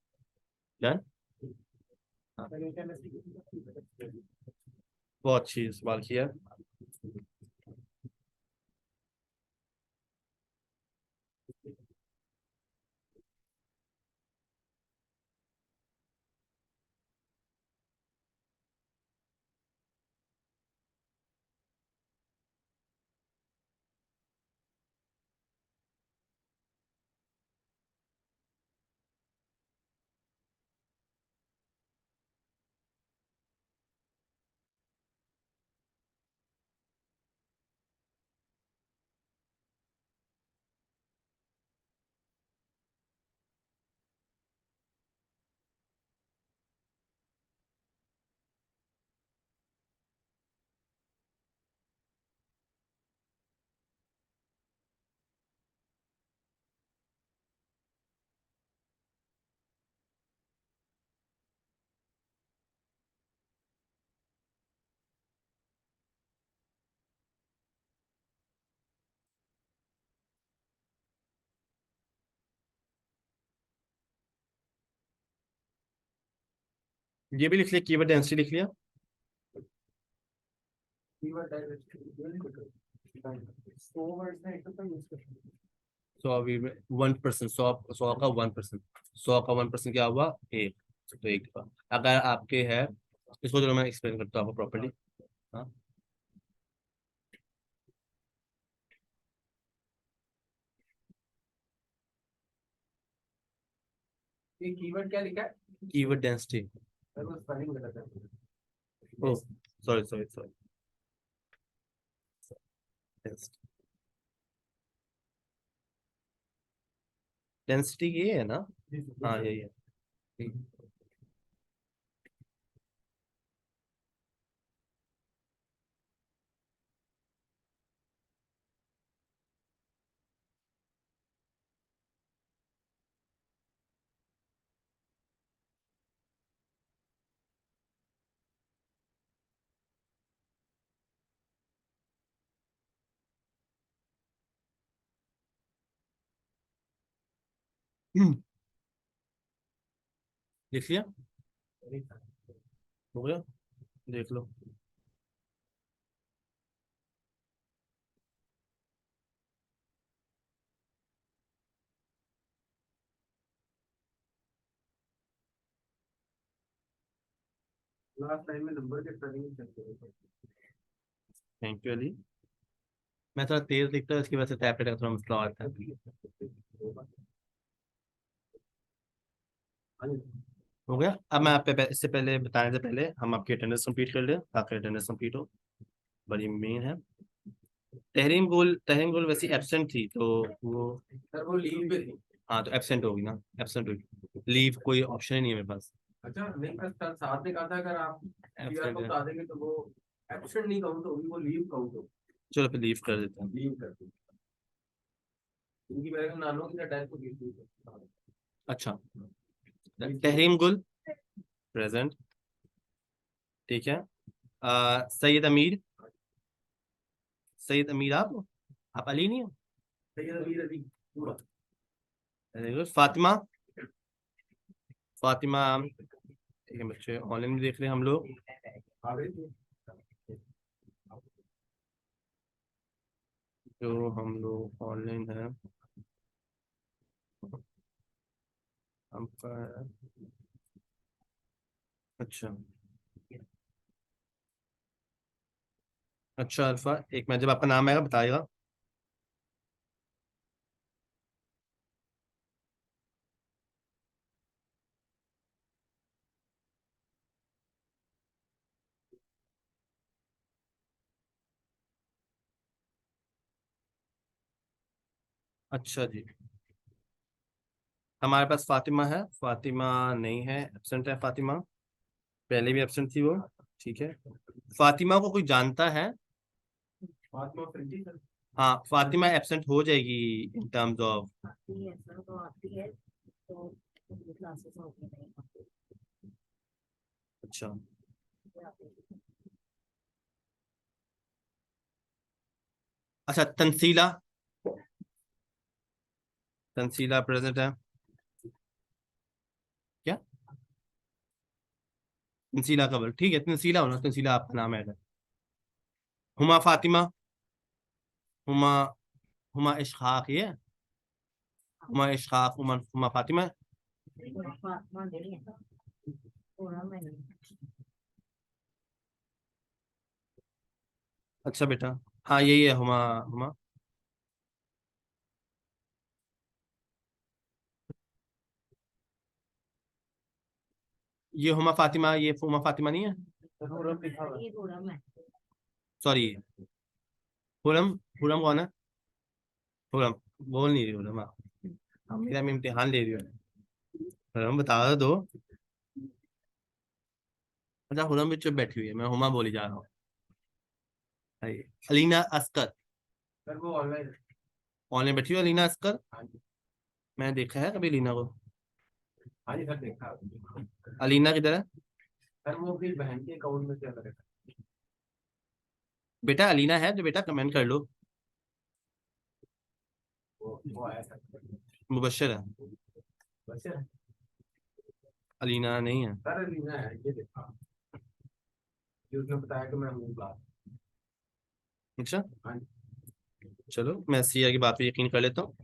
डन। बहुत अच्छी सवाल किया। ये भी लिख लिया, कीवर्ड डेंसिटी लिख लिया। कीवर्ड डायरेक्ट 100 वर्ड्स में एक तो यूज कर सकते 1%, 100 का 1%, 100 का 1% क्या हुआ? एक। तो एक का अगर आपके है, इसको चलो मैं एक्सप्लेन करता हूँ आपको प्रॉपर्ली। हाँ, हैं। ये कीवर्ड क्या लिखा है? Keyword density. सर वो स्पेलिंग गलत है। ओ सॉरी सॉरी सॉरी, डेंसिटी ये है ना? हाँ यही है। लिख लिया? हो गया? देख लो। लास्ट टाइम में नंबर के स्पेलिंग चेक करो। Thank you Ali. मैं थोड़ा तेज लिखता हूँ, इसकी वजह से टैबलेट का थोड़ा मसला आता है। हो गया? अब मैं आप पे इससे पहले बताने से पहले हम आपकी अटेंडेंस कंप्लीट कर लें ताकि अटेंडेंस कंप्लीट हो, बड़ी मेन है। तहरीम गोल वैसे एब्सेंट थी तो वो, सर वो लीव पे थी। हाँ तो एब्सेंट होगी ना, एब्सेंट होगी, लीव कोई ऑप्शन ही नहीं है मेरे पास। अच्छा नहीं, पर सर साथ में कहा था अगर आप पीआर एब्सेंट को है, बता देंगे तो वो एब्सेंट नहीं काउंट होगी, वो लीव काउंट होगी। चलो फिर लीव कर देते हैं। लीव कर दी क्योंकि मेरे को नानों की अटैक को लीव। अच्छा, तहरीम गुल प्रेजेंट, ठीक है। सैयद अमीर, सैयद अमीर आप अली नहीं हो? सैयद अमीर अली पूरा। Very good. फातिमा, फातिमा ठीक है बच्चे, ऑनलाइन भी देख रहे हैं हम लोग। जो हम लोग ऑनलाइन है आपका, अच्छा अच्छा अल्फा, एक मिनट, जब आपका नाम आएगा बताइएगा। अच्छा जी, हमारे पास फातिमा है, फातिमा नहीं है, एब्सेंट है फातिमा, पहले भी एब्सेंट थी वो। ठीक है, फातिमा को कोई जानता है? फातिमा फ्रेंडी सर। हाँ, फातिमा एब्सेंट हो जाएगी इन टर्म्स ऑफ। आती है सर, तो आती है तो क्लासेस होती नहीं अच्छा आती है। अच्छा, तंसीला, तंसीला प्रेजेंट है क्या? तंसीला कबल, ठीक है, तंसीला होना, तंसीला आपका नाम है। हुमा फातिमा, हुमा, हुमा इशखाक, ये हुमा इशखाक, हुमा फातिमा। फातिमा नहीं है, पूरा में नहीं। अच्छा बेटा, हाँ यही है हुमा, हुमा। ये हुमा फातिमा, ये हुमा फातिमा नहीं है, हुरम लिखा हुआ है। ये पूरा में सॉरी, हुरम, हुरम कौन है? हुरम बोल नहीं रही, हुरम आप, क्या मैं इम्तिहान ले रही हूँ? हुरम बता दो। अच्छा, हुरम भी चुप बैठी हुई है, मैं हुमा बोली जा रहा हूँ। अरे, अलीना अस्कर, सर वो ऑनलाइन है। ऑनलाइन बैठी हुई है अलीना अस्कर, हाँ जी। मैंने देखा है कभी अलीना को? हाँ जी सर, देखा आपने। अलीना किधर है? सर वो अपनी बहन के अकाउंट में क्या करेगा? बेटा अलीना है तो बेटा कमेंट कर लो। वो आया सर। मुबशर है, बस सर। अलीना नहीं है। सर रीना है, ये देखा, कि उसने बताया कि मैं हूँ क्लास। अच्छा, हाँ जी। चलो मैं सिया की बात पे यकीन कर लेता हूँ।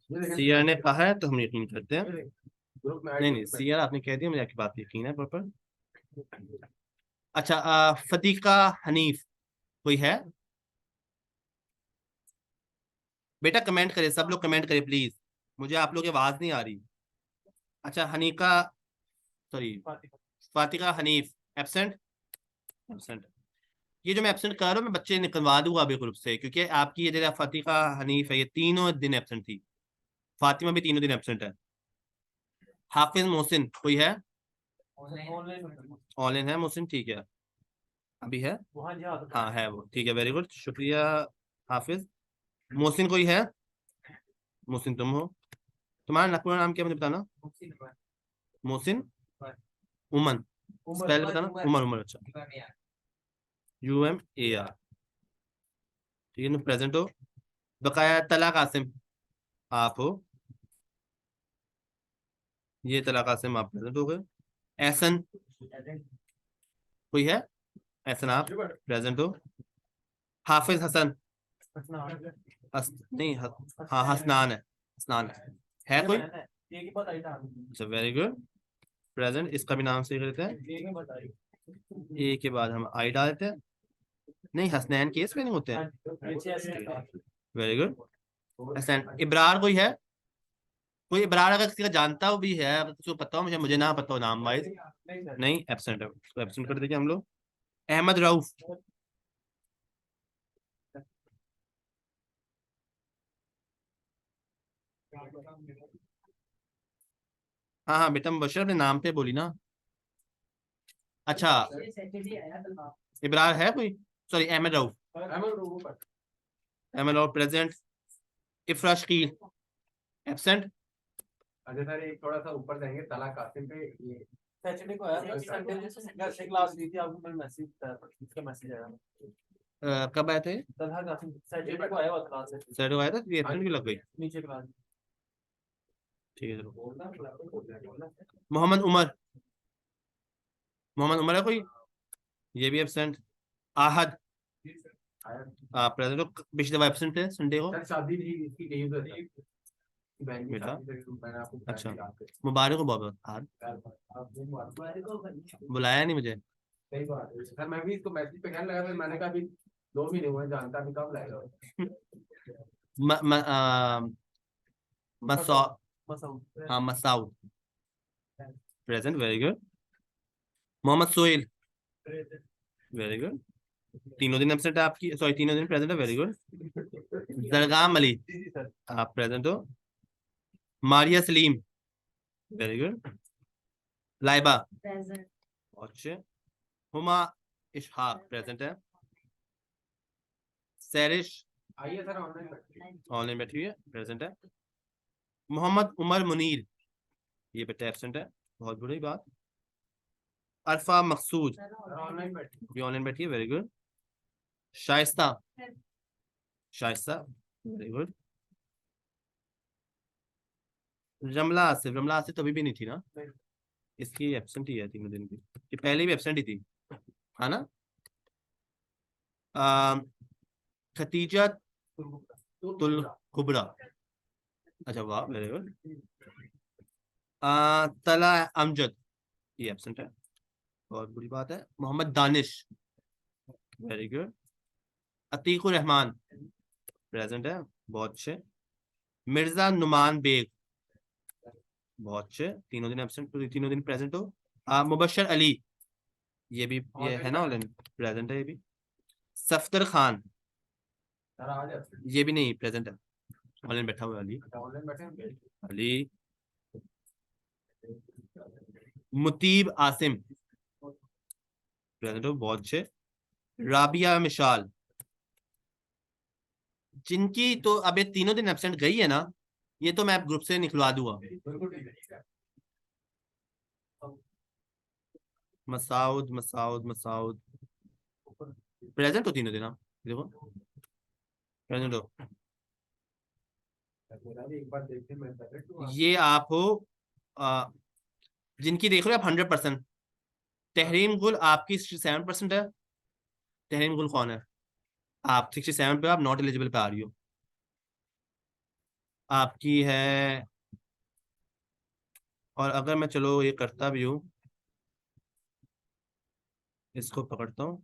ये देखें सिया ने कहा है तो हम यकीन करते हैं। ग्रुप में नहीं ऐड नहीं, सिया आपने कह दिया, मुझे आपकी बात पे यकीन है प्रॉपर। कर। अच्छा, फतीका हनीफ कोई है? बेटा कमेंट करे, सब लोग कमेंट करे प्लीज, मुझे आप लोग की आवाज नहीं आ रही। अच्छा, हनीका, सॉरी, फातिका हनीफ एब्सेंट, एब्सेंट। ये जो मैं एब्सेंट कर रहा हूँ, मैं बच्चे निकलवा दूंगा अभी ग्रुप से, क्योंकि आपकी ये जगह फातिका हनीफ है, ये तीनों दिन एब्सेंट थी, फातिमा भी तीनों दिन एब्सेंट है। हाफिज मोहसिन कोई है? ऑनलाइन ऑनलाइन है मोहसिन, ठीक है, अभी है। वहाँ जी, हाँ हाँ है वो, ठीक है, वेरी गुड, शुक्रिया हाफिज। मोहसिन कोई है? मोहसिन तुम हो, तुम्हारा पूरा नाम क्या मुझे बताना। तो। मोहसिन उमन, स्पेल बताना, उमर, उमर, अच्छा, UMAR, ठीक है ना, प्रेजेंट हो। बकाया तला कासिम, आप हो, ये तला कासिम आप प्रेजेंट हो गए। एहसन कोई है? एहसन आप प्रेजेंट हो। हाफिज हसन, नहीं हाँ हसनान है, हसनान है कोई? अच्छा, वेरी गुड, प्रेजेंट, इसका भी नाम सही कर देते हैं। ए के बाद हम आई डाल देते हैं, नहीं हसनैन केस में नहीं होते हैं। Very good. हसन, इब्रार कोई है? कोई इब्रार अगर किसी का जानता हो भी है, अगर किसी को पता हो, मुझे मुझे ना पता हो नाम वाइज। नहीं, एब्सेंट है, तो एब्सेंट कर देंगे हम लोग। अहमद रऊफ, हाँ हाँ बेटा, मुबशर अपने नाम पे बोली ना। अच्छा, इब्रार है कोई? Sorry, Ahmad Rauf, Ahmad Rauf present. Ifra Shakeel absent. अच्छा सर, एक थोड़ा सा ऊपर जाएंगे, तला कासिम पे ये सैटरडे को आया, संडे घर से क्लास ली थी, आपको मैंने मैसेज इसका मैसेज आया। कब आए थे? तला कासिम सैटरडे को आया हुआ क्लास है। सैटरडे आया था, ये एब्सेंट भी लग गई। नीचे क्लास ठीक है चलो। मोहम्मद उमर, मोहम्मद उमर है कोई? ये भी एब्सेंट। आहद प्रेजेंट हो, पिछले दफा एब्सेंट थे संडे को। शादी थी इसकी लीव थी बहन की बेटा शादी थी, मैंने आपको अच्छा, याद किया। मुबारक हो बहुत बहुत। आहद बुलाया नहीं मुझे। सही बात है सर, मैं भी इसको मैसेज पे कहने लगा था, मैंने कहा अभी 2 महीने हुए हैं, जानता भी कब लाएगा। म, म, आ, मसा मसूद हाँ Masaud present, very good. Mohammad Sohail, very good. तीनों दिन एब्सेंट है आपकी, सॉरी तीनों दिन प्रेजेंट है, very good. Zargham Ali, sir आप प्रेजेंट हो। Maria Salim, very good. Laiba, present. अच्छे। हुमा इशहाक, प्रेजेंट है। सैरिश, आइए सर ऑनलाइन ऑनलाइन बैठी हुई है, प्रेजेंट है। मोहम्मद उमर मुनीर, ये बेटा एब्सेंट है, बहुत बुरी बात। अरफा मकसूद, ऑनलाइन बैठे भी ऑनलाइन बैठी है, very good. Shaista, Shaista, very good. Ramla Asif, Ramla Asif तो अभी भी नहीं थी ना, इसकी एब्सेंट ही है तीनों दिन की, ये पहले भी एब्सेंट ही थी, है ना। आ, खतीजा तुल कुबरा, अच्छा वाह, वेरी गुड। तला अमजद, ये एब्सेंट है, बहुत बुरी बात है। Mohammad Danish, very good. Atiqur Rahman, present है, बहुत अच्छे। मिर्जा नुमान बेग, बहुत अच्छे, तीनों दिन एब्सेंट, तीनों दिन प्रेजेंट हो। मुबशर अली, ये भी ये है ना ऑनलाइन, प्रेजेंट है ये भी। सफदर खान, सर आ जाए ये भी नहीं प्रेजेंट है, ऑनलाइन बैठा हुआ है अली। ऑनलाइन बैठे हैं। अली। मुतीब आसिम, प्रेजेंट हो, बहुत अच्छे। राबिया मिशाल, जिनकी तो अब ये तीनों दिन एब्सेंट गई है ना, ये तो मैं ग्रुप से निकलवा दूंगा। बिल्कुल ठीक है। मसाउद मसाउद मसाउद, प्रेजेंट हो तीनों दिन, आप देखो प्रेजेंट हो। एक बार देखते हैं, मैं ये आप हो, आ, जिनकी देख रहे हो आप 100%। तहरीम गुल आपकी 67% है। तहरीम गुल कौन है? आप 67 पे, आप नॉट एलिजिबल पे आ रही हो। आपकी है, और अगर मैं चलो ये करता भी हूँ, इसको पकड़ता हूँ।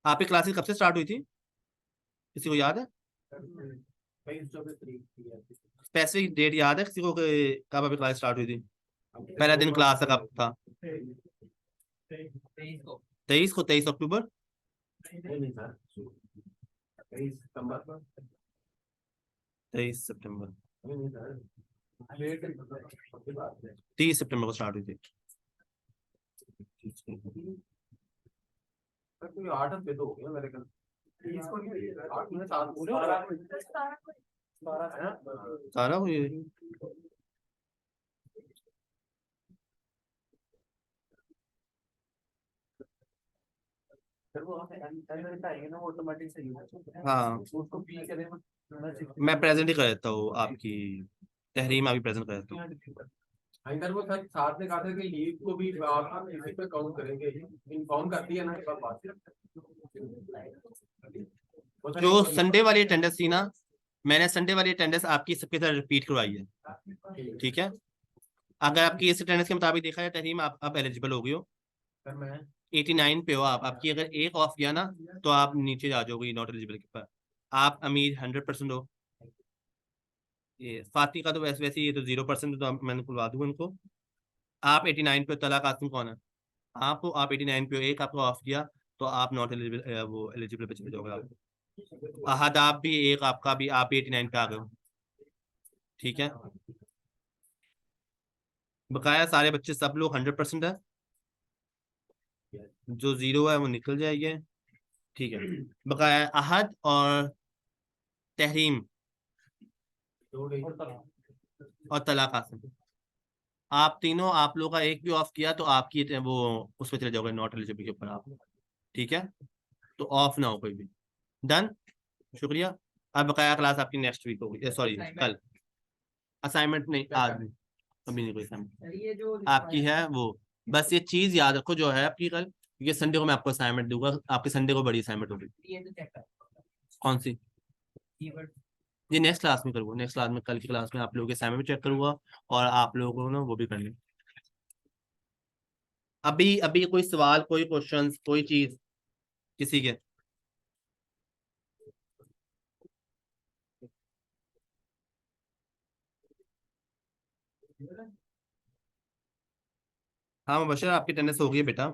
आपकी क्लासेस कब से स्टार्ट हुई थी, किसी को याद है? स्पेसिफिक डेट याद है किसी को कि कब अभी क्लास स्टार्ट हुई थी? पहला दिन क्लास का कब था? 23 को, 23 अक्टूबर। नहीं सर 23 सितंबर को। 23 सितंबर, नहीं सर लेट की बात है। 30 सितंबर को स्टार्ट हुई थी। सर कोई 8 हफ्ते तो हो गए मेरे ख्याल। 30 को नहीं, 8 में 7 पूरे 12 है ना। सारा हुई। फिर वो आएंगे ना, वो ऑटोमेटिक से हाँ, उसको पी करें। मैं प्रेजेंट ही कर देता हूँ आपकी, तहरीम अभी प्रेजेंट कर देता हूँ। इधर वो सर साथ में कहा था कि लीव को भी आप इसी पे काउंट करेंगे, इन्फॉर्म कर दिया ना एक बात। जो संडे वाली अटेंडेंस थी ना, मैंने संडे वाली अटेंडेंस आपकी सबके साथ रिपीट करवाई है, ठीक है। अगर आपकी इस अटेंडेंस के मुताबिक देखा जाए तहरीम, आप एलिजिबल हो गई हो। सर मैं 89 पे हो आप, आपकी अगर एक ऑफ गया ना तो आप नीचे आ जाओगे नॉट एलिजिबल के ऊपर। आप अमीर 100% हो। ये फाती का तो वैसे वैसे ये तो 0% तो मैंने खुलवा दूंगा इनको। आप 89 पे हो। तला कासिम कौन है? आप 89 पे हो, एक आपका ऑफ गया तो आप नॉट एलिजिबल, वो एलिजिबल पे चले जाओगे आप। अहद आप भी, एक आपका भी, आप 89 पे आ गए हो, ठीक है। बकाया सारे बच्चे सब लोग 100% है, जो 0 है वो निकल जाएंगे, ठीक है। बकाया अहद और तहरीम और तला कासिम, आप तीनों, आप लोगों का एक भी ऑफ किया तो आपकी वो उसमें चले जाओगे नॉट एलिजिबल के ऊपर आप, ठीक है। तो ऑफ ना हो कोई भी। डन, शुक्रिया। अब बकाया क्लास आपकी नेक्स्ट वीक होगी, सॉरी कल। असाइनमेंट नहीं, आज नहीं। अभी नहीं कोई असाइनमेंट ये जो आपकी है वो। बस ये चीज याद रखो जो है आपकी कल, ये संडे को मैं आपको असाइनमेंट दूंगा, आपके संडे को बड़ी असाइनमेंट होगी। ये तो चेक कर कौन सी? कीवर्ड ये नेक्स्ट क्लास में करूँगा, नेक्स्ट क्लास में, कल की क्लास में आप लोगों के असाइनमेंट भी चेक करूंगा और आप लोगों को ना वो भी करनी। अभी अभी कोई सवाल, कोई क्वेश्चंस, कोई चीज किसी के? हाँ मुबशर, आपकी अटेंडेंस हो गई है बेटा।